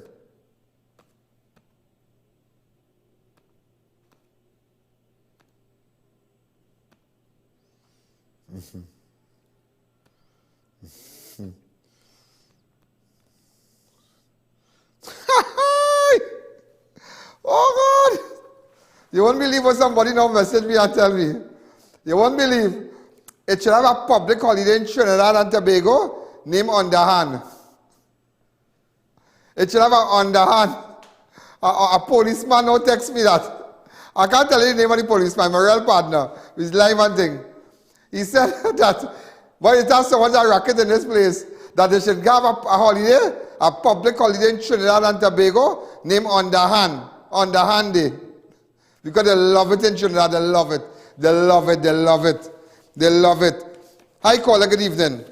Oh God! You won't believe what somebody now messaged me and tell me. You won't believe. It should have a public holiday in Trinidad and Tobago named Underhand. It should have an underhand. A policeman now text me that. I can't tell you the name of the policeman, my real partner. He's live and thing. He said that, boy, it has so much a racket in this place that they should have a holiday, a public holiday in Trinidad and Tobago named Underhand. Underhand Day. Because they love it in Trinidad, they love it. They love it, they love it. They love it. Hi, caller, good evening.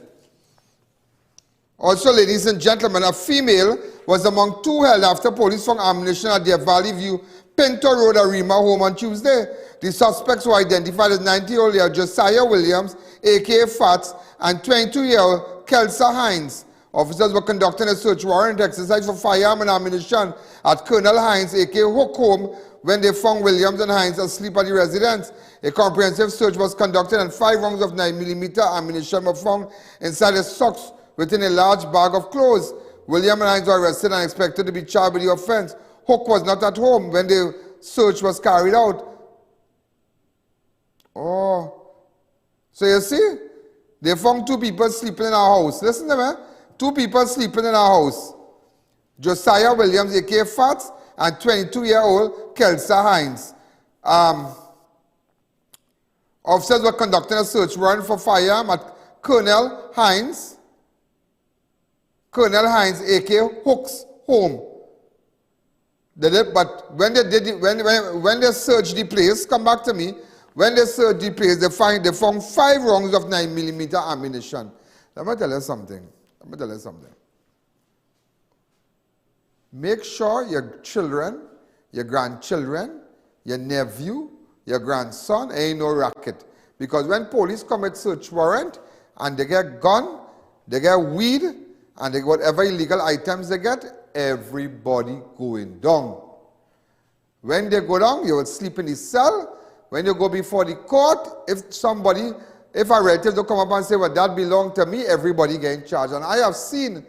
Also, ladies and gentlemen, a female was among 2 held after police found ammunition at their Valley View, Pinto Road, Arima home on Tuesday. The suspects were identified as 90-year-old Josiah Williams, a.k.a. Fats, and 22-year-old Kelsa Hines. Officers were conducting a search warrant exercise for firearm and ammunition at Colonel Hines, a.k.a. Hook home, when they found Williams and Hines asleep at the residence. A comprehensive search was conducted and 5 rounds of 9mm ammunition were found inside his socks within a large bag of clothes. William and Hines were arrested and expected to be charged with the offense. Hook was not at home when the search was carried out. Oh. So you see, they found 2 people sleeping in our house. Listen to me. 2 people sleeping in our house. Josiah Williams, a.k.a. Fats, and 22-year-old Kelsa Hines. Officers were conducting a search warrant for firearm at Colonel Hines, a.k.a. Hook's home. But when they did when they searched the place, come back to me. When they searched the place, they found 5 rounds of 9mm ammunition. Let me tell you something. Make sure your children, your grandchildren, your nephew, your grandson ain't no racket. Because when police commit search warrant and they get gun, they get weed, and they get whatever illegal items they get, everybody going down. When they go down, you will sleep in the cell. When you go before the court, if a relative will come up and say, well, that belonged to me, everybody getting charged. And I have seen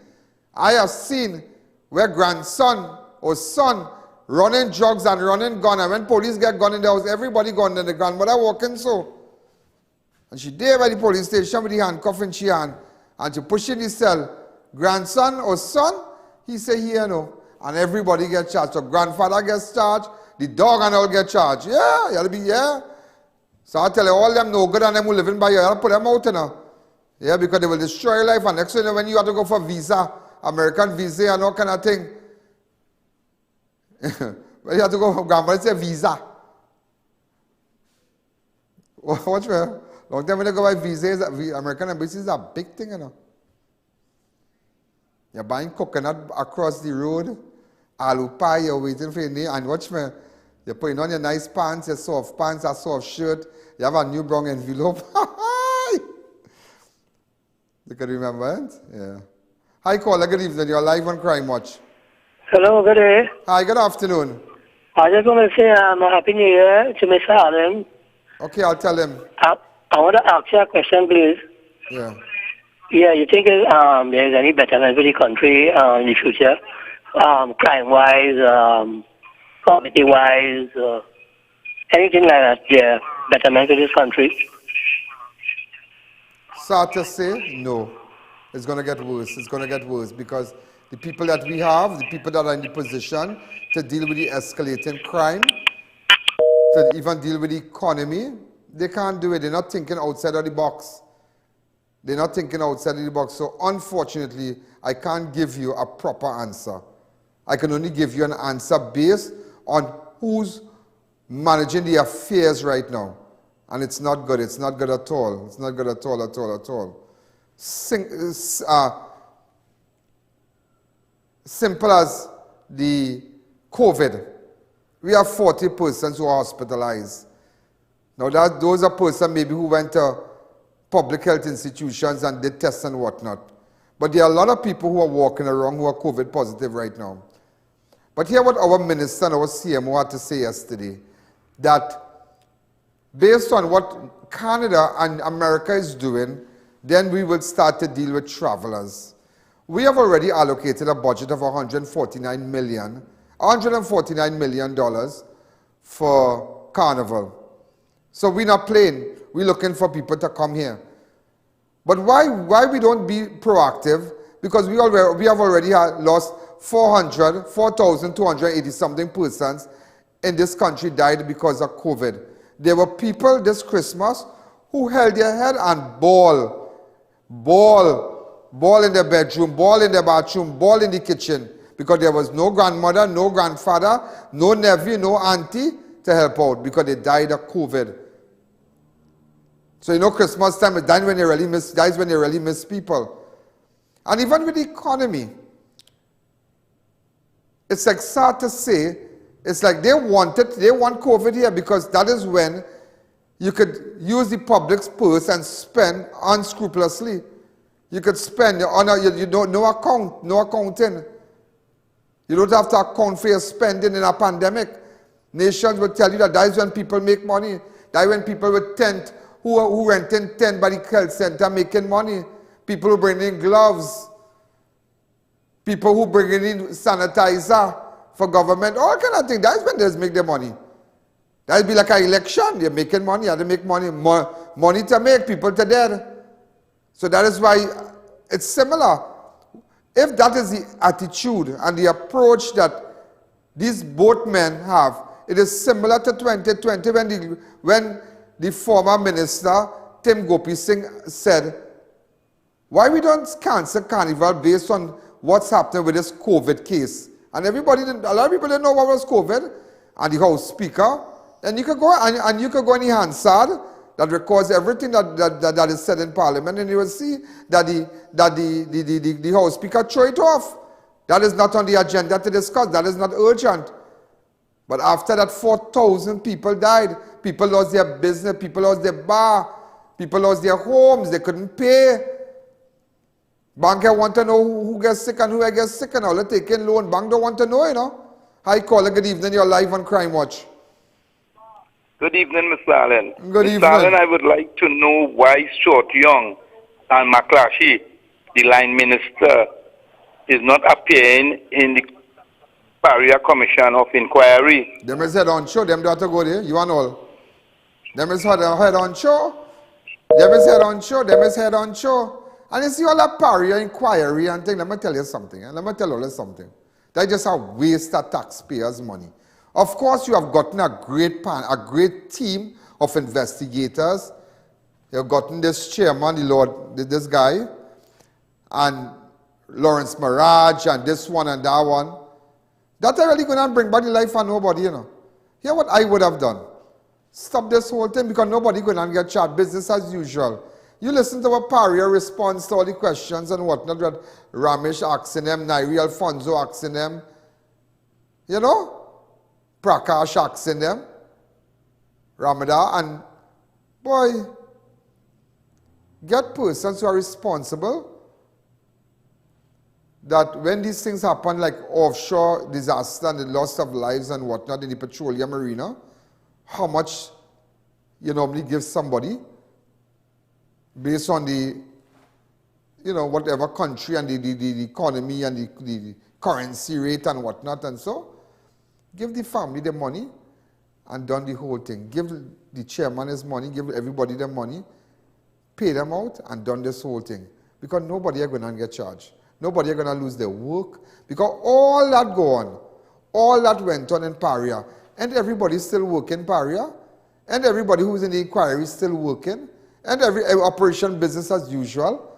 where grandson or son running drugs and running gun, and when police get gun in the house, everybody gone, and the grandmother walking so. And she there by the police station with the handcuff in she hand, and she push in the cell. Grandson or son, he say here no, and everybody gets charged. So grandfather gets charged, the dog and all get charged. Yeah, you have to be, yeah. So I tell you, all them no good and them who living by you, you have to put them out, you know. Yeah, because they will destroy your life. And next thing you know, when you have to go for visa, American visa and all kind of thing. When you have to go for grandma, say visa. Watch me. Long time when you go by visa, American embassy is a big thing, you know. You're buying coconut across the road, aloo pie, you're waiting for your name, and watch me. You're putting on your nice pants, your soft pants, a soft shirt. You have a new brown envelope. You can remember it? Yeah. Hi, caller. Good evening. You're live on Crime Watch. Hello, good day. Hi, good afternoon. I just want to say Happy New Year to Mr. Allen. Okay, I'll tell him. I want to ask you a question, please. Yeah. Yeah, you think there's any betterment for the country in the future? Crime-wise, poverty-wise, anything like that, yeah, betterment for this country? Sad to say, no. It's going to get worse. It's going to get worse because the people that we have, the people that are in the position to deal with the escalating crime, to even deal with the economy, they can't do it. They're not thinking outside of the box. They're not thinking outside of the box. So unfortunately, I can't give you a proper answer. I can only give you an answer based on who's managing the affairs right now. And it's not good. It's not good at all. It's not good at all, at all, at all. Simple as the COVID. We have 40 persons who are hospitalized. Now, those are persons maybe who went to public health institutions and did tests and whatnot. But there are a lot of people who are walking around who are COVID positive right now. But hear what our minister and our CMO had to say yesterday, that based on what Canada and America is doing, then we will start to deal with travelers. We have already allocated a budget of $149 million for Carnival. So we're not playing. We're looking for people to come here. But why we don't be proactive? Because we have already lost 4,280 something persons in this country died because of COVID. There were people this Christmas who held their head and ball in their bedroom, ball in their bathroom, ball in the kitchen, because there was no grandmother, no grandfather, no nephew, no auntie to help out because they died of COVID. So you know Christmas time is dies when you really miss people. And even with the economy, it's like sad to say, it's like they want COVID here because that is when you could use the public's purse and spend unscrupulously. You could spend you don't no accounting. You don't have to account for your spending in a pandemic. Nations will tell you that is when people make money. That is when people with tent who renting tent by the health center making money. People who bring in gloves. People who bring in sanitizer for government. All kind of things. That is when they make their money. That would be like an election. They're making money. How to make money? Money to make, people to dead. So that is why it's similar. If that is the attitude and the approach that these both men have, it is similar to 2020 when the former minister, Tim Gopi Singh, said, why we don't cancel Carnival based on what's happening with this COVID case? And a lot of people didn't know what was COVID. And the House Speaker, and you could go and you could go in the Hansard that records everything that is said in Parliament, and you will see that the House Speaker threw it off. That is not on the agenda to discuss. That is not urgent. But after that, 4,000 people died. People lost their business. People lost their bar. People lost their homes. They couldn't pay. Bank want to know who gets sick and who gets sick and all. They're taking loan. Bank don't want to know, you know. Hi, caller. Good evening. You're live on Crime Watch. Good evening, Mr. Allen. Good evening. Mr. Allen, I would like to know why Short Young and McClatchy, the line minister, is not appearing in the Barrier Commission of Inquiry. Them is head on show. Them don't have to go there. You and all. Them is head on show. Them is head on show. Them is head on show. And you see all that Barrier Inquiry and thing. Let me tell you something. Let me tell you something. That's just a waste of taxpayers' money. Of course, you have gotten a great team of investigators. You've gotten this chairman, this guy, and Lawrence Mirage, and this one and that one. That are really going to bring back the life of nobody, you know. Here's what I would have done. Stop this whole thing because nobody going to get charged. Business as usual. You listen to what Paria responds to all the questions and whatnot that Ramesh asking them, Nairi Alfonso asking them, you know, Prakash asking them, Ramada, and boy, get persons who are responsible that when these things happen like offshore disaster and the loss of lives and whatnot in the petroleum arena, how much you normally give somebody based on the, you know, whatever country and the economy and the currency rate and whatnot, and so give the family the money and done the whole thing. Give the chairman his money, give everybody the money, pay them out and done this whole thing. Because nobody are going to get charged. Nobody are going to lose their work. Because all that go on, all that went on in Paria, and everybody still working Paria, and everybody who's in the inquiry is still working, and every operation business as usual.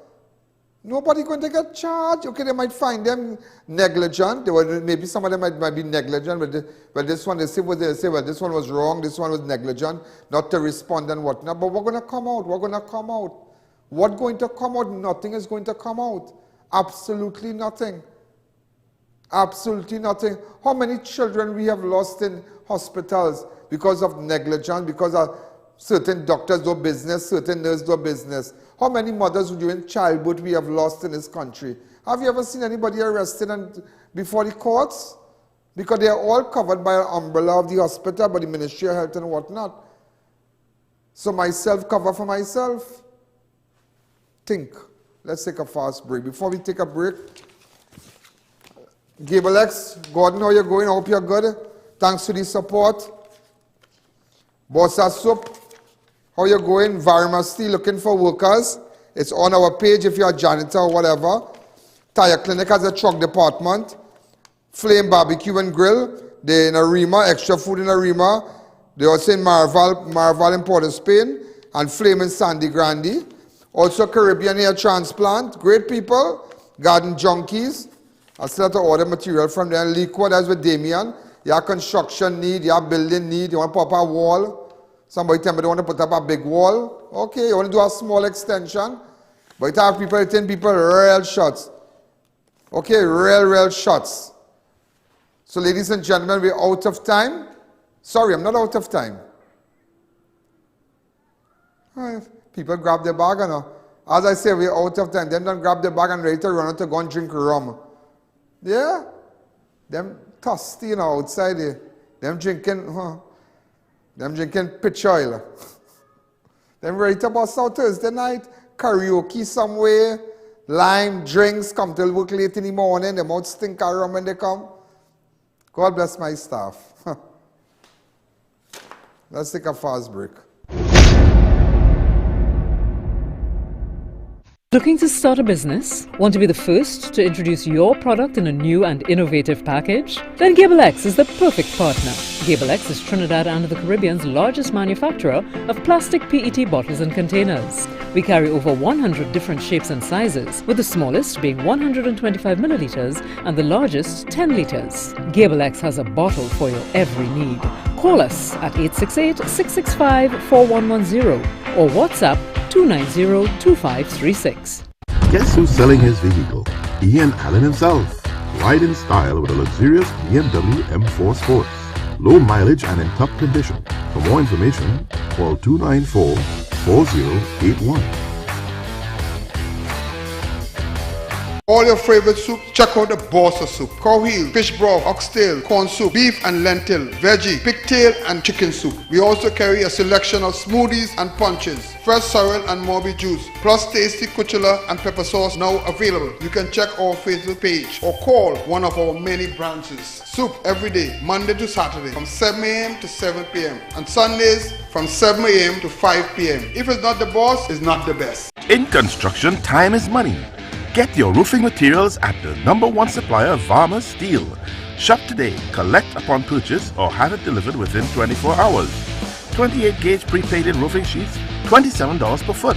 Nobody going to get charged. Okay, they might find them negligent. Maybe some of them might be negligent, but this one, they say, well, this one was wrong, this one was negligent, not to respond and whatnot. But we're going to come out. We're going to come out. What's going to come out? Nothing is going to come out. Absolutely nothing. Absolutely nothing. How many children we have lost in hospitals because of negligence, because of certain doctors do business, certain nurses do business. How many mothers during childbirth we have lost in this country? Have you ever seen anybody arrested before the courts? Because they are all covered by an umbrella of the hospital, by the Ministry of Health and whatnot. So myself cover for myself. Think. Let's take a fast break. Before we take a break, Gable X, Gordon, how you going? I hope you're good. Thanks for the support. Bossa Soup, how you going? Varma Steel looking for workers. It's on our page if you're a janitor or whatever. Tire Clinic has a truck department. Flame Barbecue and Grill. They're in Arima, extra food in Arima. They're also in Marval in Port of Spain. And Flame in Sandy Grande. Also Caribbean Hair Transplant. Great people. Garden Junkies. I still have to order material from them. Liquid, that's with Damien. You have construction need, you have building need, you want to put up a wall. Somebody tell me they want to put up a big wall. Okay, you want to do a small extension. But you have people, 10 people, real shots. Okay, real shots. So ladies and gentlemen, we're out of time. Sorry, I'm not out of time. People grab their bag and as I say, we're out of time. Them don't grab their bag and ready to run out to go and drink rum. Yeah? Them thirsty, you know, outside there. Them drinking pitch oil. Them ready to bust out Thursday night. Karaoke somewhere. Lime, drinks, come till work late in the morning. Them out stink of rum when they come. God bless my staff. Let's take a fast break. Looking to start a business? Want to be the first to introduce your product in a new and innovative package? Then Gable X is the perfect partner. Gable X is Trinidad and the Caribbean's largest manufacturer of plastic PET bottles and containers. We carry over 100 different shapes and sizes, with the smallest being 125 milliliters and the largest 10 liters. Gable X has a bottle for your every need. Call us at 868-665-4110 or WhatsApp 290-2536. Guess who's selling his vehicle? I.A.N himself. Ride in style with a luxurious BMW M4 Sports. Low mileage and in top condition. For more information, call 294-4081. All your favorite soup, check out the Bossa soup. Cow heel, fish broth, oxtail, corn soup, beef and lentil, veggie, pigtail and chicken soup. We also carry a selection of smoothies and punches, fresh sorrel and Morbi juice, plus tasty kuchula and pepper sauce now available. You can check our Facebook page or call one of our many branches. Soup every day, Monday to Saturday, from 7 a.m. to 7 p.m. and Sundays from 7 a.m. to 5 p.m. If it's not the boss, it's not the best. In construction, time is money. Get your roofing materials at the #1 supplier, Varma Steel. Shop today, collect upon purchase, or have it delivered within 24 hours. 28-gauge pre-painted roofing sheets, $27 per foot.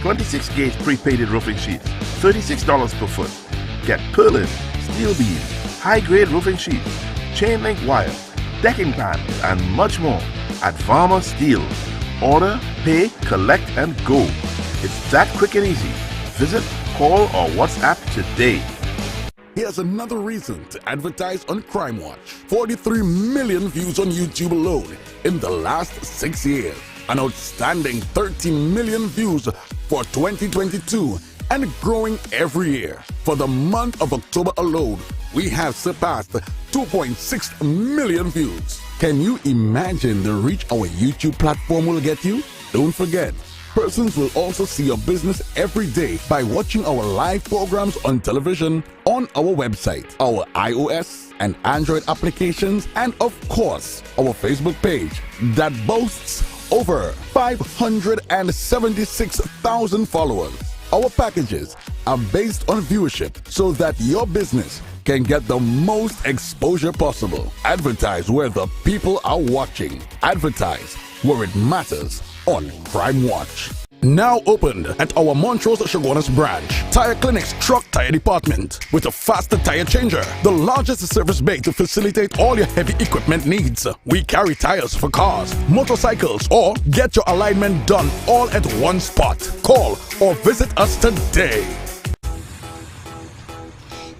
26-gauge pre-painted roofing sheets, $36 per foot. Get purlin, steel beam, high-grade roofing sheets, chain link wire, decking pans, and much more at Farmer Steel. Order, pay, collect, and go. It's that quick and easy. Visit, call, or WhatsApp today. Here's another reason to advertise on Crime Watch. 43 million views on YouTube alone in the last 6 years. An outstanding 13 million views for 2022 and growing every year. For the month of October alone, we have surpassed 2.6 million views. Can you imagine the reach our YouTube platform will get you? Don't forget, persons will also see your business every day by watching our live programs on television, on our website, our iOS and Android applications, and of course, our Facebook page that boasts over 576,000 followers. Our packages are based on viewership so that your business can get the most exposure possible. Advertise where the people are watching. Advertise where it matters on Crime Watch. Now opened at our Montrose Chaguanas branch, Tire Clinic's truck tire department with a faster tire changer, the largest service bay to facilitate all your heavy equipment needs. We carry tires for cars, motorcycles, or get your alignment done all at one spot. Call or visit us today.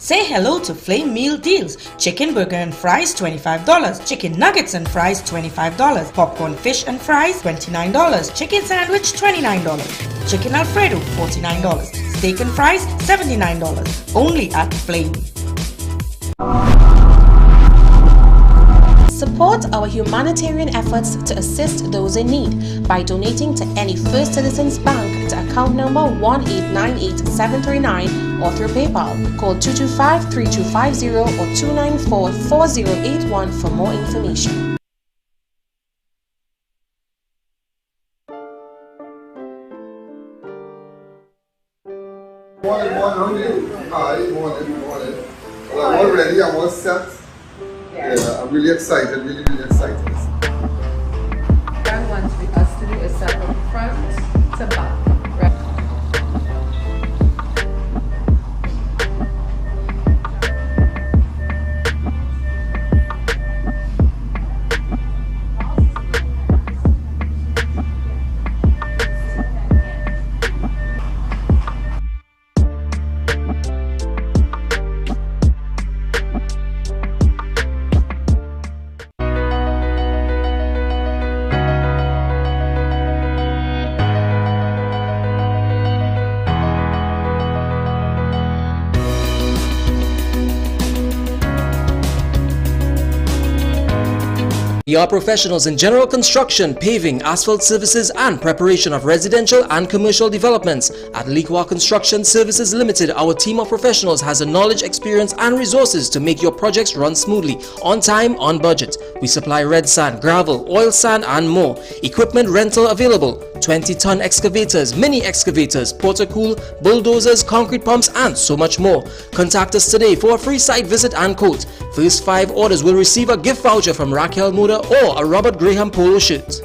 Say hello to Flame Meal Deals. Chicken burger and fries, $25. Chicken nuggets and fries, $25. Popcorn fish and fries, $29. Chicken sandwich, $29. Chicken Alfredo, $49. Steak and fries, $79. Only at Flame. Support our humanitarian efforts to assist those in need by donating to any First Citizens Bank to account number 1898739 or through PayPal. Call 225-3250 or 294-4081 for more information. Morning. Hi, morning. Well, I'm all ready, I'm all set. Yeah, I'm really excited, really excited. Frank wants us to do a set from front to back. We are professionals in general construction, paving, asphalt services, and preparation of residential and commercial developments. At Liqua Construction Services Limited, our team of professionals has the knowledge, experience, and resources to make your projects run smoothly, on time, on budget. We supply red sand, gravel, oil sand, and more. Equipment rental available. 20-ton excavators, mini excavators, portacool, bulldozers, concrete pumps, and so much more. Contact us today for a free site visit and quote. First 5 orders will receive a gift voucher from Raquel Moda or a Robert Graham polo shirt.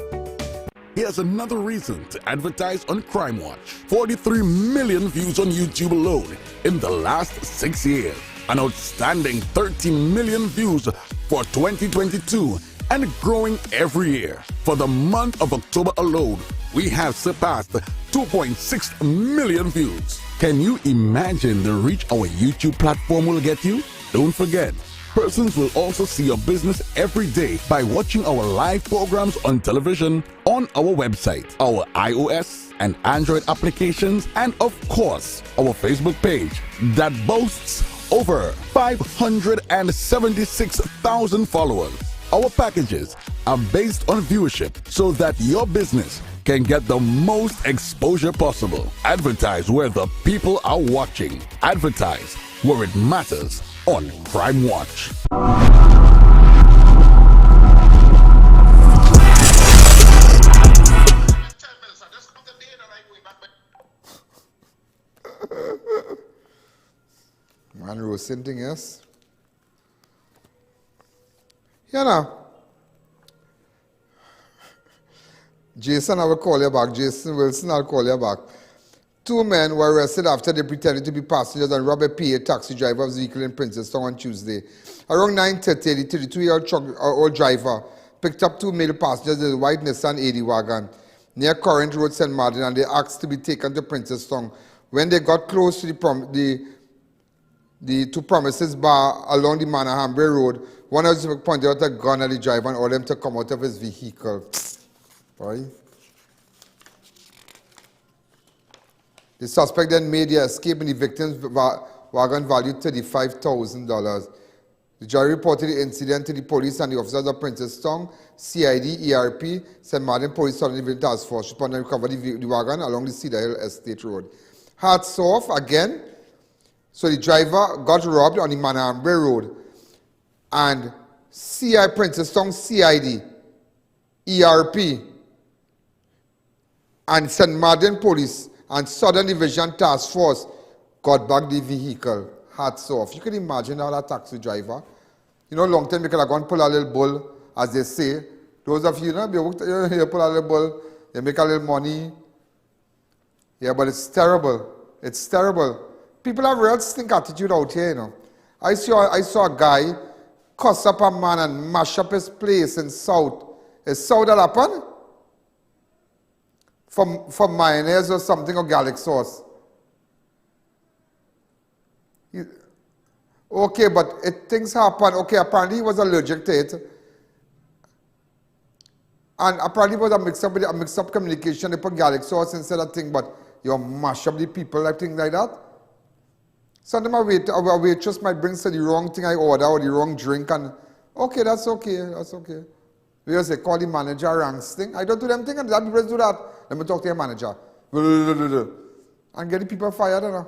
Here's another reason to advertise on Crime Watch. 43 million views on YouTube alone in the last 6 years. An outstanding 13 million views for 2022 and growing every year. For the month of October alone, we have surpassed 2.6 million views. Can you imagine the reach our YouTube platform will get you? Don't forget, persons will also see your business every day by watching our live programs on television, on our website, our iOS and Android applications, and of course, our Facebook page that boasts over 576,000 followers. Our packages are based on viewership so that your business can get the most exposure possible. Advertise where the people are watching. Advertise where it matters on Crime Watch. Man roasting thing, yes? You know. Jason, I will call you back. Jason Wilson, I'll call you back. 2 men were arrested after they pretended to be passengers and robbed a PA taxi driver's vehicle in Princeton on Tuesday. Around 9:30, the 32-year-old driver picked up 2 male passengers in a white Nissan 80 wagon near Current Road, St. Martin, and they asked to be taken to Princeton. When they got close to the two Promises bar along the Manahambre Road, one of them pointed out a gun at the driver and ordered him to come out of his vehicle. Boy. The suspect then made their escape in the victim's wagon valued $35,000. The jury reported the incident to the police and the officers of Princeton, CID, ERP, St. Martin Police Southern Division Task Force responded and recovered the wagon along the Cedar Hill Estate Road. Hats off again. So the driver got robbed on the Manahambre Road. And CI Princeton, CID, ERP, and St. Martin Police and Southern Division Task Force got back the vehicle. Hats off. You can imagine how that taxi driver, you know, long time you could have gone pull a little bull, as they say. Those of you, you pull a little bull, you make a little money. Yeah, but it's terrible. It's terrible. People have real stink attitude out here, you know. I saw a guy cuss up a man and mash up his place in South. Is South that happened? For mayonnaise or something or garlic sauce. Okay, but things happen. Okay, apparently he was allergic to it. And apparently it was a mix-up communication. They put garlic sauce instead of thing, but you mash up the people, like things like that. Sometimes a waitress might bring the wrong thing I order or the wrong drink, and okay, that's okay, that's okay. We just say, call the manager ranks thing. I don't do them thing, and that people do that. Let me talk to your manager. And get the people fired, you know.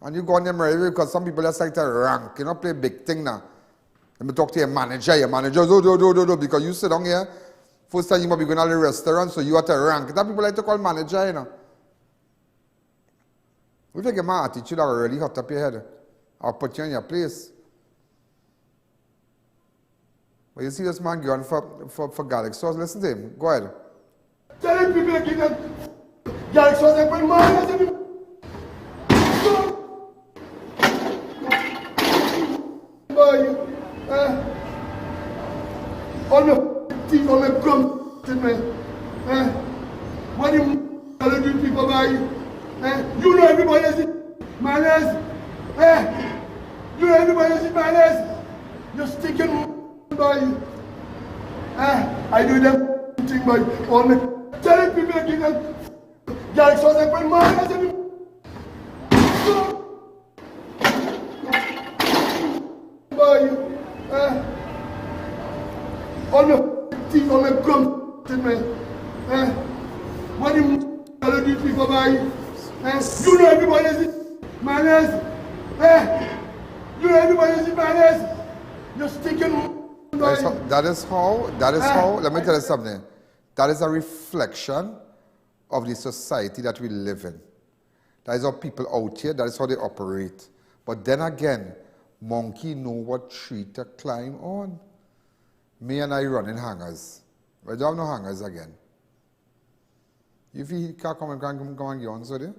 And you go on them right away because some people just like to rank, you know, play big thing now. Let me talk to your manager do, because you sit down here, first time you might be going to the restaurant, so you have to rank. That people like to call manager, you know. If you get my attitude, I'll really hot up your head. I'll put you in your place. But you see this man going for garlic sauce, listen to him. Go ahead. Tell people to give them garlic sauce and put money. Boy, all my teeth, all my crumbs, man. What do you do people buy? You know everybody is manners. You know everybody is manners. You're sticking by. I do them thing by all my telling people to give them garlic sauce and put manners. All my teeth, all my crumbs, man. What do you do people buy? You know everybody is manners. You know everybody is manners. You're sticking. That is how, let me tell you something. That is a reflection of the society that we live in. That is how people out here, that is how they operate. But then again, monkey know what tree to climb on. Me and I running hangers. I don't have no hangers again. If he can't come and get on, so there,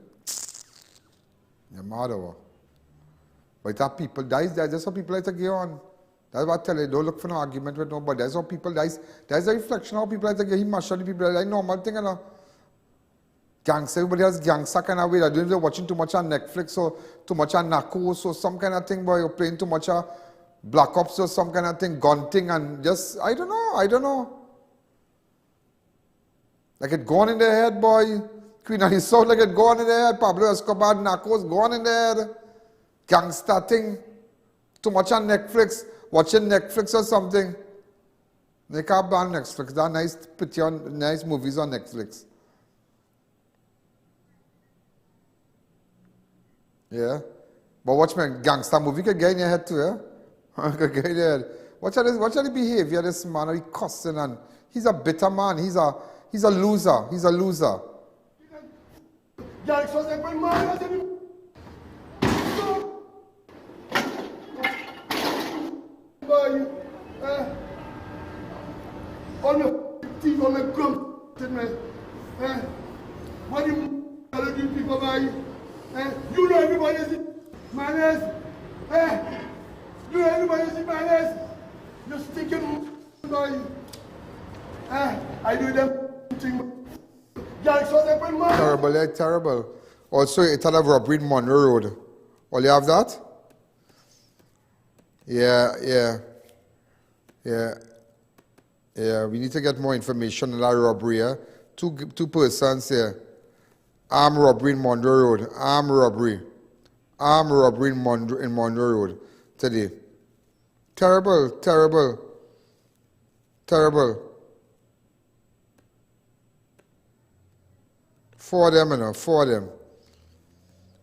you're mad over. But that people, that's how people like to get on. That's what I tell you, don't look for no argument with nobody. That's how people, that's a reflection of how people like to get him mash on the people, like normal thing, you know. Gangster, everybody has gangster kind of way. I don't know, watching too much on Netflix or too much on Narcos or some kind of thing, boy. You're playing too much Black Ops or some kind of thing, gun thing, and just, I don't know. Like it gone in their head, boy. Queen of the South, like it gone in their head. Pablo Escobar, Narcos, gone in their head. Gangster thing. Too much on Netflix. Watching Netflix or something. They can't ban Netflix. There are nice movies on Netflix. Yeah. But watch me, gangster movie can get in your head too, yeah? Can get in your head. Watch out the behavior of this man. He cussing and he's a bitter man. He's a loser. He's a loser. all my teeth, all my crumbs, man. What do you people buy? You know everybody is manners. You know everybody is manners. You're sticking boy. I do them thing. Terrible, yeah, terrible. Also, it's a robbery in Monroe Road. All you have that? Yeah. We need to get more information on that robbery. Yeah? Two persons here. Armed robbery in Monroe Road. Armed robbery in Monroe Road today. Terrible. Four of them.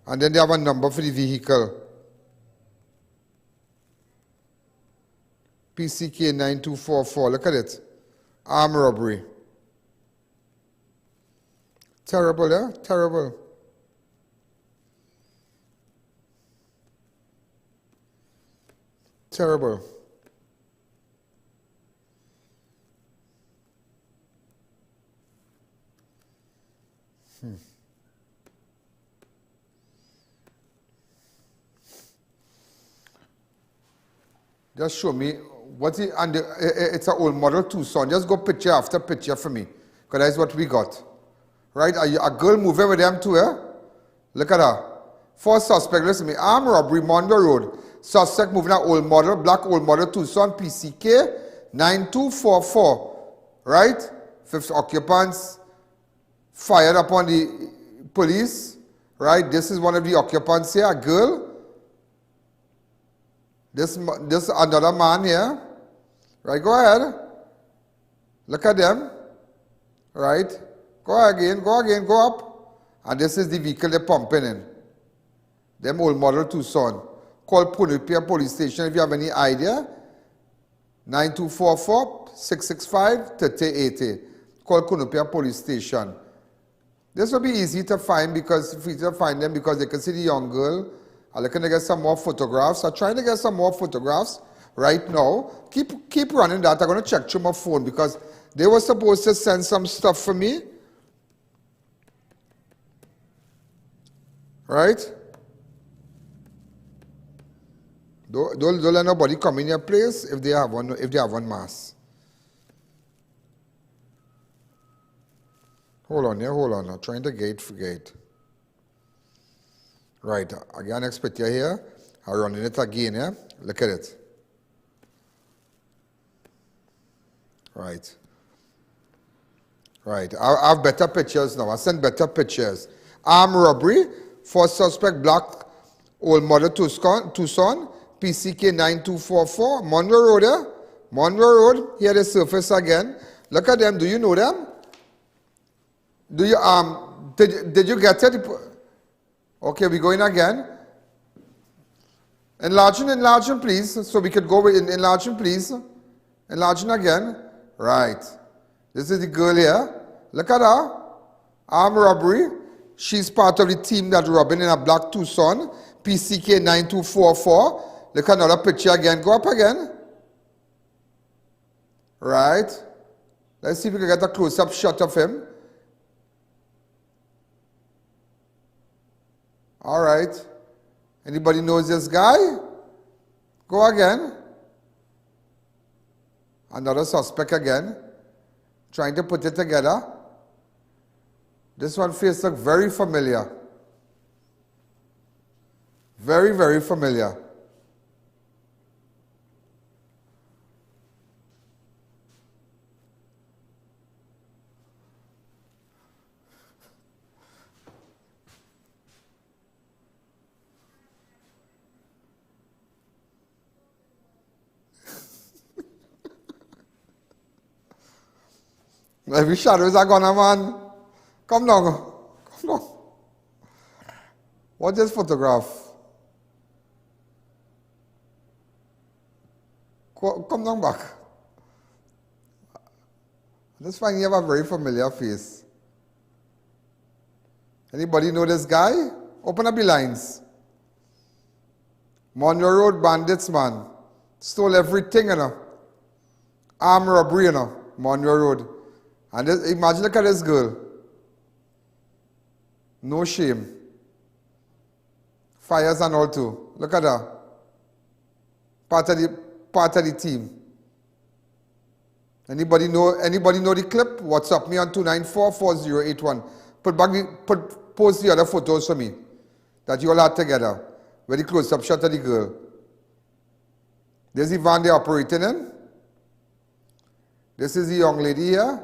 And then they have a number for the vehicle. PCK 9244. Look at it. Armed robbery. Terrible, yeah? Terrible. Just show me what's it, and it's an old Model Tucson. Just go picture after picture for me, because that's what we got. Right? A girl moving with them too, eh? Look at her. First suspect, listen to me. Armed robbery, Monroe Road. Suspect moving an old model, black old Model Tucson, PCK 9244. Right? Fifth occupants fired upon the police. Right? This is one of the occupants here, a girl. This another man here. Right, go ahead. Look at them. Right? Go again, go up. And this is the vehicle they're pumping in. Them old Model Tucson. Call Punipia Police Station if you have any idea. 9244-665-3080. Call Punipia Police Station. This will be easy to find because they can see the young girl. I'm looking to get some more photographs. I'm trying to get some more photographs right now. Keep running that. I'm going to check through my phone because they were supposed to send some stuff for me. Right? Don't let nobody come in your place if they have one mass. Hold on. I'm trying to gate. Right, again, next picture here. I'm running it again, yeah? Look at it. Right. I have better pictures now. I send better pictures. Armed robbery. First suspect, black old Model Tucson, PCK 9244. Monroe Road, yeah? Monroe Road. Here the surface again. Look at them. Do you know them? Do you, did you get it? Okay, we go in again. Enlarging, please. So we could go with enlarging, please. Enlarging again. Right. This is the girl here. Look at her. Armed robbery. She's part of the team that robbing in a black Tucson. PCK 9244. Look at another picture again. Go up again. Right. Let's see if we can get a close-up shot of him. All right. Anybody knows this guy? Go again. Another suspect again. Trying to put it together. This one face looks very familiar. Very, very familiar. Every shadows are gone, man. Come down. What's this photograph? Come down back. This find you have a very familiar face. Anybody know this guy? Open up the lines. Monroe Road bandits, man. Stole everything, you know. Armed robbery, you know. Monroe Road. And this, imagine, look at this girl. No shame. Fires and all too. Look at her. Part of the team. Anybody know the clip? WhatsApp me on 294-4081. Post the other photos for me that you all had together. Very close-up shot of the girl. There's the van they're operating in. This is the young lady here.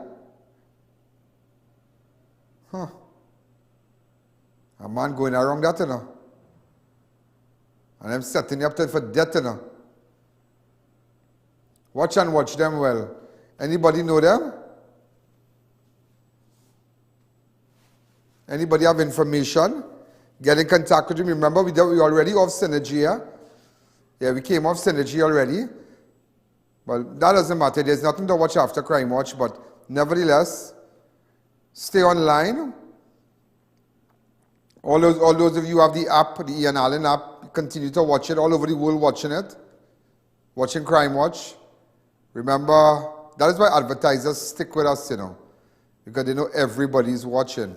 Huh. A man going around that, you know. And I'm setting you up for death, you know. Watch and watch them well. Anybody know them? Anybody have information? Get in contact with me. Remember, we already off Synergy here. Yeah, we came off Synergy already. But that doesn't matter. There's nothing to watch after Crime Watch. But nevertheless, stay online. All those of you who have the app, the I.A.N app, continue to watch it. All over the world watching it. Watching Crime Watch. Remember, that is why advertisers stick with us, you know. Because they know everybody's watching.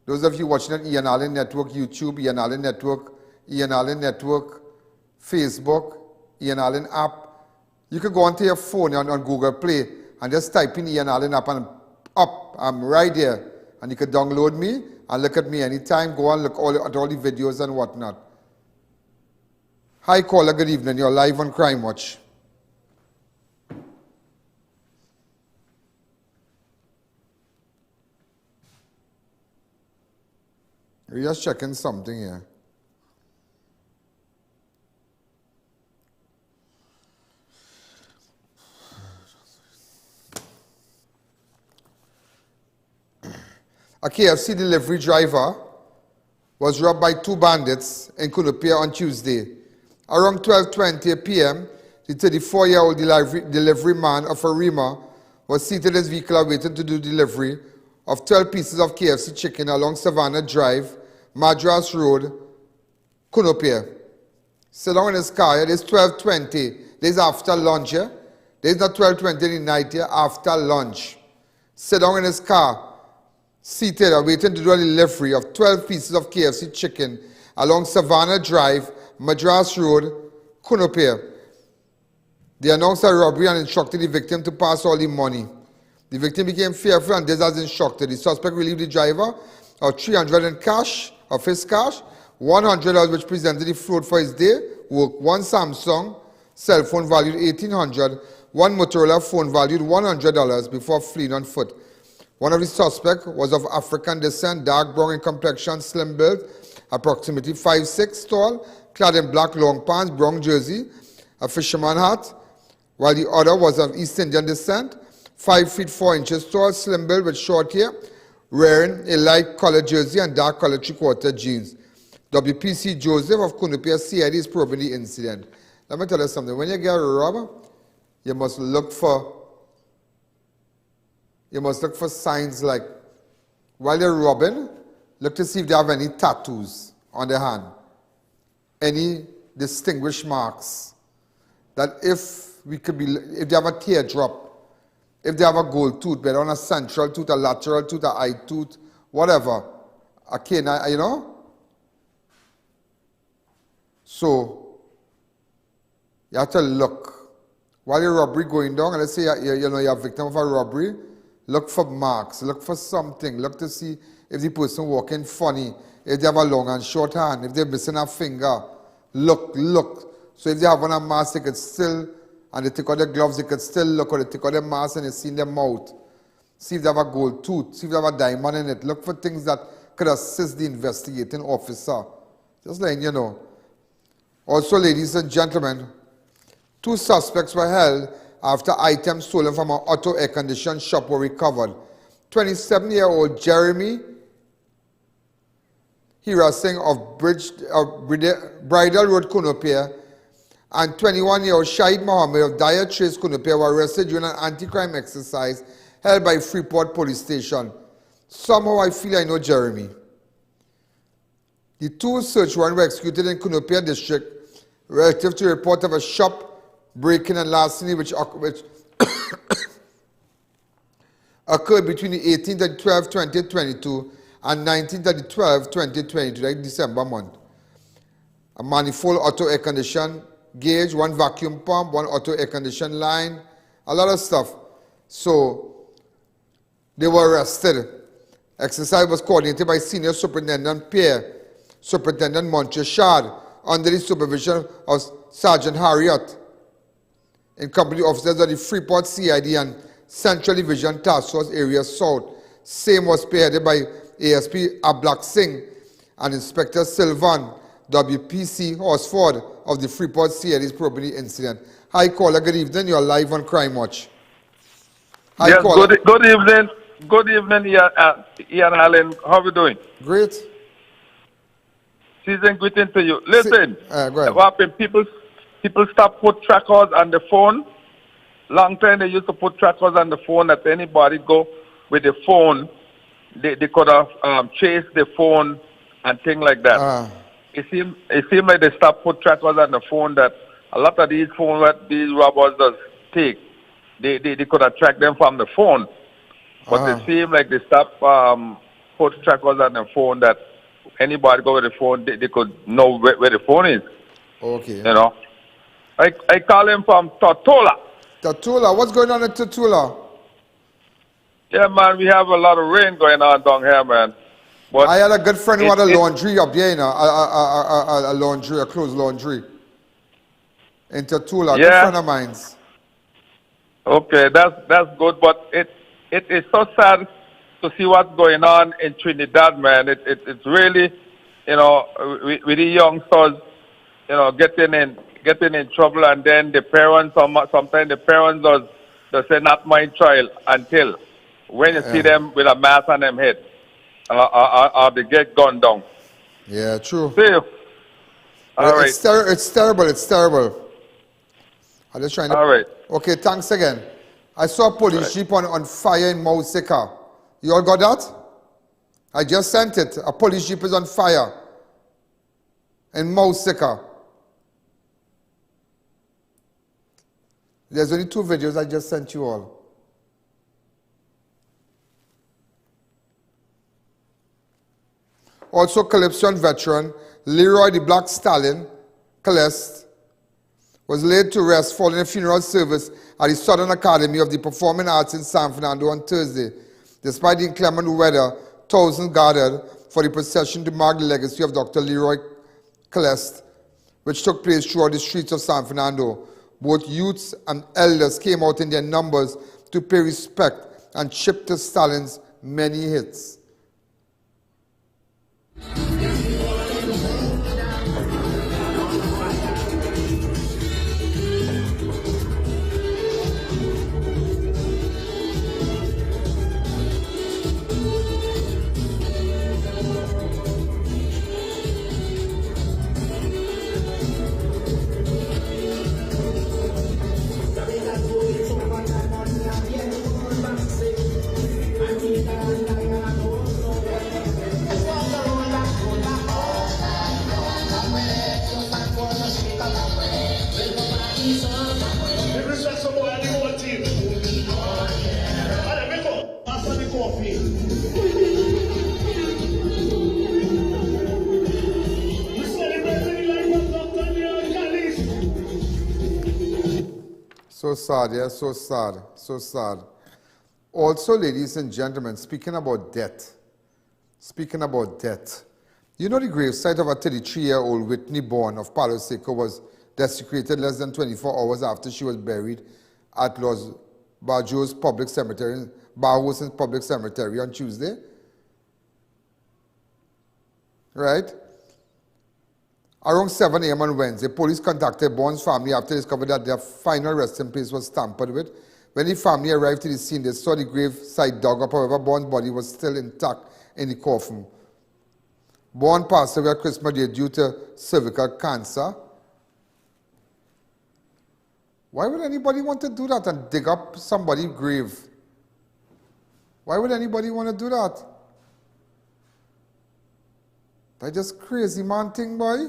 Those of you watching on I.A.N Network, YouTube, I.A.N Network, I.A.N Network, Facebook, I.A.N app. You can go onto your phone on Google Play and just type in I.A.N app and up. I'm right there. And you can download me and look at me anytime. Go and look at all the videos and whatnot. Hi caller, good evening. You're live on Crime Watch. We're just checking something here. A KFC delivery driver was robbed by two bandits in Cunupia on Tuesday. Around 12:20 p.m., the 34-year-old delivery man of Arima was seated in his vehicle waiting to do delivery of 12 pieces of KFC chicken along Savannah Drive, Madras Road, Cunupia. Sit down in his car. It is 12:20. This is after lunch. This is not 12:20 in the night here, after lunch. Sit down in his car, seated waiting to do a delivery of 12 pieces of KFC chicken along Savannah Drive, Madras Road, Cunupia. They announced a robbery and instructed the victim to pass all the money. The victim became fearful and did as instructed. The suspect relieved the driver of $300 in cash, of his cash, $100 which presented the float for his day work, one Samsung cell phone valued $1,800, one Motorola phone valued $100 before fleeing on foot. One of the suspects was of African descent, dark brown in complexion, slim build, approximately 5'6" tall, clad in black long pants, brown jersey, a fisherman hat, while the other was of East Indian descent, 5 feet 4 inches tall, slim build with short hair, wearing a light colored jersey and dark colored 3/4 jeans. WPC Joseph of Cunupia CID is probing the incident. Let me tell you something. When you get robbed, you must look for signs like, while you're robbing, look to see if they have any tattoos on their hand, any distinguished marks. That if they have a teardrop, if they have a gold tooth, whether on a central tooth, a lateral tooth, an eye tooth, whatever, a canine, you know. So you have to look while your robbery going down. And let's say you're a victim of a robbery. Look for marks. Look for something. Look to see if the person walking funny, if they have a long and short hand, if they're missing a finger. Look. So if they have on a mask, they could still, and they take out their gloves, they could still look, or they take out their mask and they see in their mouth. See if they have a gold tooth. See if they have a diamond in it. Look for things that could assist the investigating officer. Just letting you know. Also, ladies and gentlemen, 2 suspects were held after items stolen from an auto air condition shop were recovered. 27-year-old Jeremy Hirasing of Bridal Road, Cunupia, and 21-year-old Shahid Mohammed of Daya Trace, Cunupia were arrested during an anti-crime exercise held by Freeport Police Station. Somehow I feel I know Jeremy. The 2 search warrants were executed in Cunupia District relative to a report of a shop breaking and larceny which occurred between the 18th of the 12th, 2022 and 19th of the 12th, 2022, like December month. A manifold auto air condition gauge, one vacuum pump, one auto air condition line, a lot of stuff. So they were arrested. Exercise was coordinated by Senior Superintendent Pierre, Superintendent Montchard, under the supervision of Sergeant Harriet, in company officers of the Freeport CID and Central Division Task Force Area South. Same was spearheaded by ASP Ablak Singh and Inspector Sylvan WPC Horsford of the Freeport CID's probity incident. Hi caller, good evening. You're live on Crime Watch. Hi, yes, caller. Good evening. Good evening, Ian Allen. How are you doing? Great. Season greeting to you. Listen, go ahead. What happened? People stop put trackers on the phone. Long time they used to put trackers on the phone that anybody go with the phone, they could have chased the phone and things like that. It seemed like they stopped put trackers on the phone that a lot of these phones that these robbers does take, they could have tracked them from the phone. But it seemed like they stopped put trackers on the phone that anybody go with the phone, they could know where the phone is. Okay. You know. I call him from Tortola. Tortola, what's going on in Tortola? Yeah, man, we have a lot of rain going on down here, man. But I had a good friend who had a laundry up there, you know, a laundry, a clothes laundry. In Tortola, yeah. Good friend of mine's. Okay, that's good, but it is so sad to see what's going on in Trinidad, man. It's really, you know, with the youngsters, you know, getting in trouble, and then the parents, sometimes the parents does say not my child until when you see them with a mask on them head, or they get gunned down. Yeah, true. See you. All right. It's terrible. It's terrible. I'm just trying to. All right. Okay, thanks again. I saw a police jeep on fire in Mausika. You all got that? I just sent it. A police jeep is on fire in Mausika. There's only 2 videos I just sent you all. Also, Calypso veteran Leroy the Black Stallion, Celeste, was laid to rest following a funeral service at the Southern Academy of the Performing Arts in San Fernando on Thursday. Despite the inclement weather, thousands gathered for the procession to mark the legacy of Dr. Leroy Celeste, which took place throughout the streets of San Fernando. Both youths and elders came out in their numbers to pay respect and chip to Stalin's many hits. So sad, yeah, so sad, so sad. Also, ladies and gentlemen, speaking about death, you know the gravesite of a 33-year-old Whitney Bourne of Palo Seco was desecrated less than 24 hours after she was buried at Los Bajos Public Cemetery, Bajos Public Cemetery on Tuesday. Right? Around 7 a.m. on Wednesday, police contacted Bourne's family after they discovered that their final resting place was tampered with. When the family arrived to the scene, they saw the grave site dug up. However, Bourne's body was still intact in the coffin. Bourne passed away at Christmas Day due to cervical cancer. Why would anybody want to do that and dig up somebody's grave? Why would anybody want to do that? That's just crazy man thing, boy.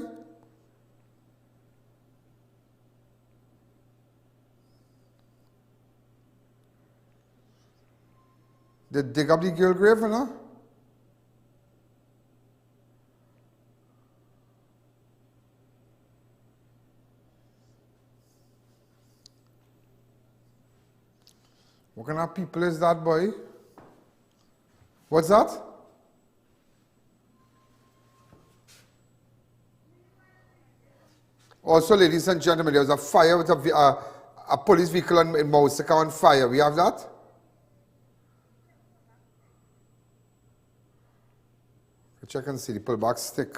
They dig up the girl grave, you know? What kind of people is that, boy? What's that? Also, ladies and gentlemen, there was a fire with a police vehicle in Mouseka on fire. We have that? Check and see the pullback stick.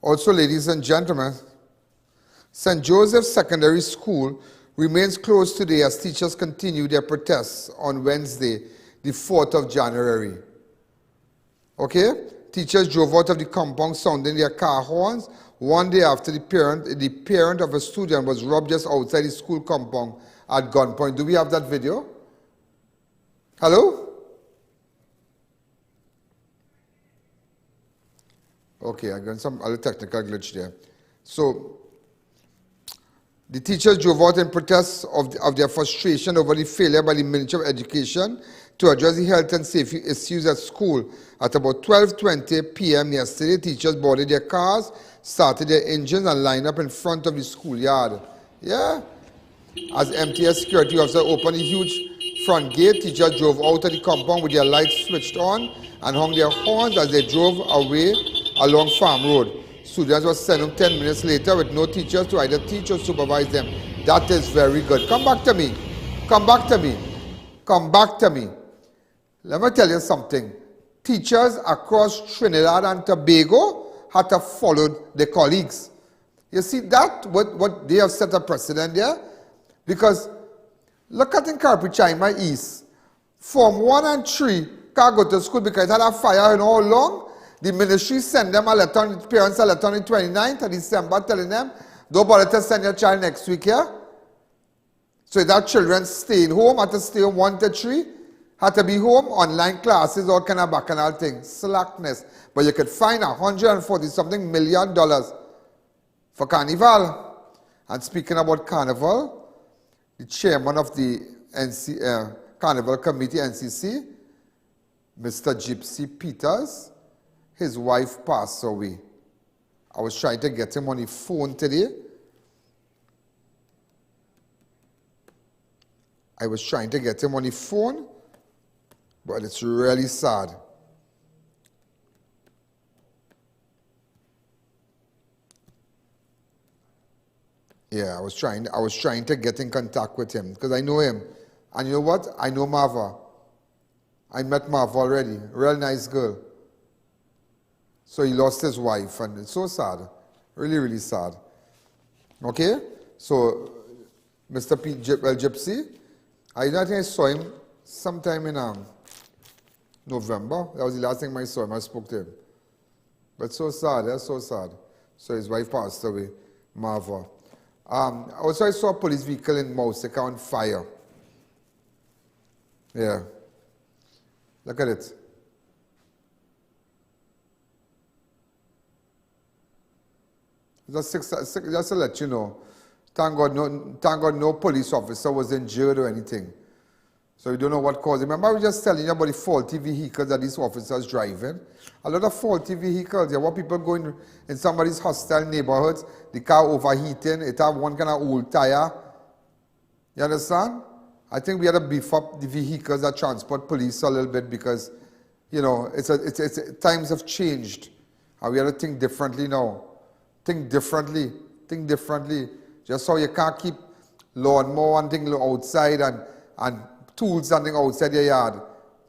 Also, ladies and gentlemen, St. Joseph's Secondary School remains closed today as teachers continue their protests on Wednesday, the 4th of January. Okay? Teachers drove out of the compound sounding their car horns one day after the parent of a student was robbed just outside the school compound at gunpoint. Do we have that video? Hello? Okay, I got some other technical glitch there. So, the teachers drove out in protest of their frustration over the failure by the Ministry of Education to address the health and safety issues at school. At about 12:20 p.m. yesterday, teachers boarded their cars, started their engines, and lined up in front of the schoolyard. Yeah? As MTS security officer opened a huge front gate, teachers drove out of the compound with their lights switched on and hung their horns as they drove away along Farm Road. Students were sent home 10 minutes later with no teachers to either teach or supervise them. That is very good. Come back to me. Come back to me. Come back to me. Let me tell you something. Teachers across Trinidad and Tobago had to follow their colleagues. You see that? What they have set a precedent there? Because look at in Carpichaima East. Form 1 and 3 can't go to school because it had a fire and all along. The ministry sent them a letter, parents a letter on the 29th of December telling them, don't bother to send your child next week here. So that children staying home, had to stay home 1 to 3, had to be home, online classes, all kind of bacchanal things. Slackness. But you could find $140-something million for Carnival. And speaking about Carnival, the chairman of the Carnival Committee, NCC, Mr. Gypsy Peters, his wife passed away. I was trying to get him on the phone today. But it's really sad. Yeah, I was trying to get in contact with him because I know him. And you know what? I know Marva. I met Marva already. Real nice girl. So he lost his wife, and it's so sad. Really, really sad. Okay? So, Mr. Gypsy, I think I saw him sometime in November. That was the last time I saw him. I spoke to him. But so sad, that's so sad. So his wife passed away, Marva. Also, I saw a police vehicle in Mouseka on fire. Yeah. Look at it. Just to let you know, thank God no police officer was injured or anything. So we don't know what caused it. Remember I was just telling you about the faulty vehicles that these officers driving? A lot of faulty vehicles. There were people going in somebody's hostile neighborhoods, the car overheating, it have one kind of old tire. You understand? I think we had to beef up the vehicles that transport police a little bit because, you know, times have changed. And we have to think differently now. Think differently. Just how you can't keep lawnmower and things outside and tools and things outside your yard.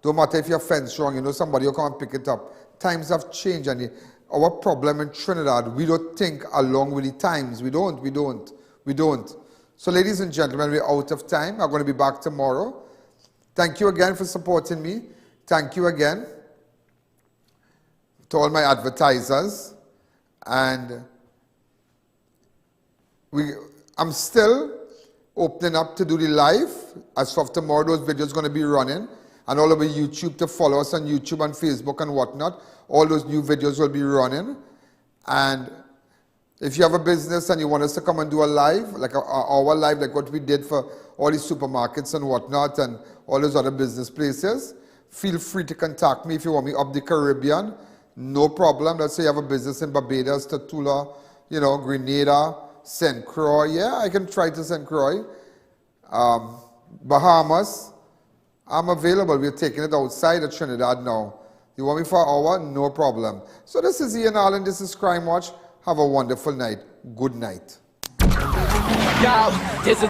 Don't matter if your fence wrong, you know somebody will come and pick it up. Times have changed and our problem in Trinidad, we don't think along with the times. We don't. So ladies and gentlemen, we're out of time. I'm going to be back tomorrow. Thank you again for supporting me. Thank you again to all my advertisers. And I'm still opening up to do the live. As of tomorrow, those videos are going to be running. And all over YouTube, to follow us on YouTube and Facebook and whatnot. All those new videos will be running. And If you have a business and you want us to come and do a live, like our live, like what we did for all these supermarkets and whatnot and all those other business places, feel free to contact me if you want me up the Caribbean. No problem. Let's say you have a business in Barbados, Tatula, you know, Grenada, St. Croix. Yeah, I can try to St. Croix. Bahamas. I'm available. We're taking it outside of Trinidad now. You want me for an hour? No problem. So this is Ian Allen. This is Crime Watch. Have a wonderful night. Good night.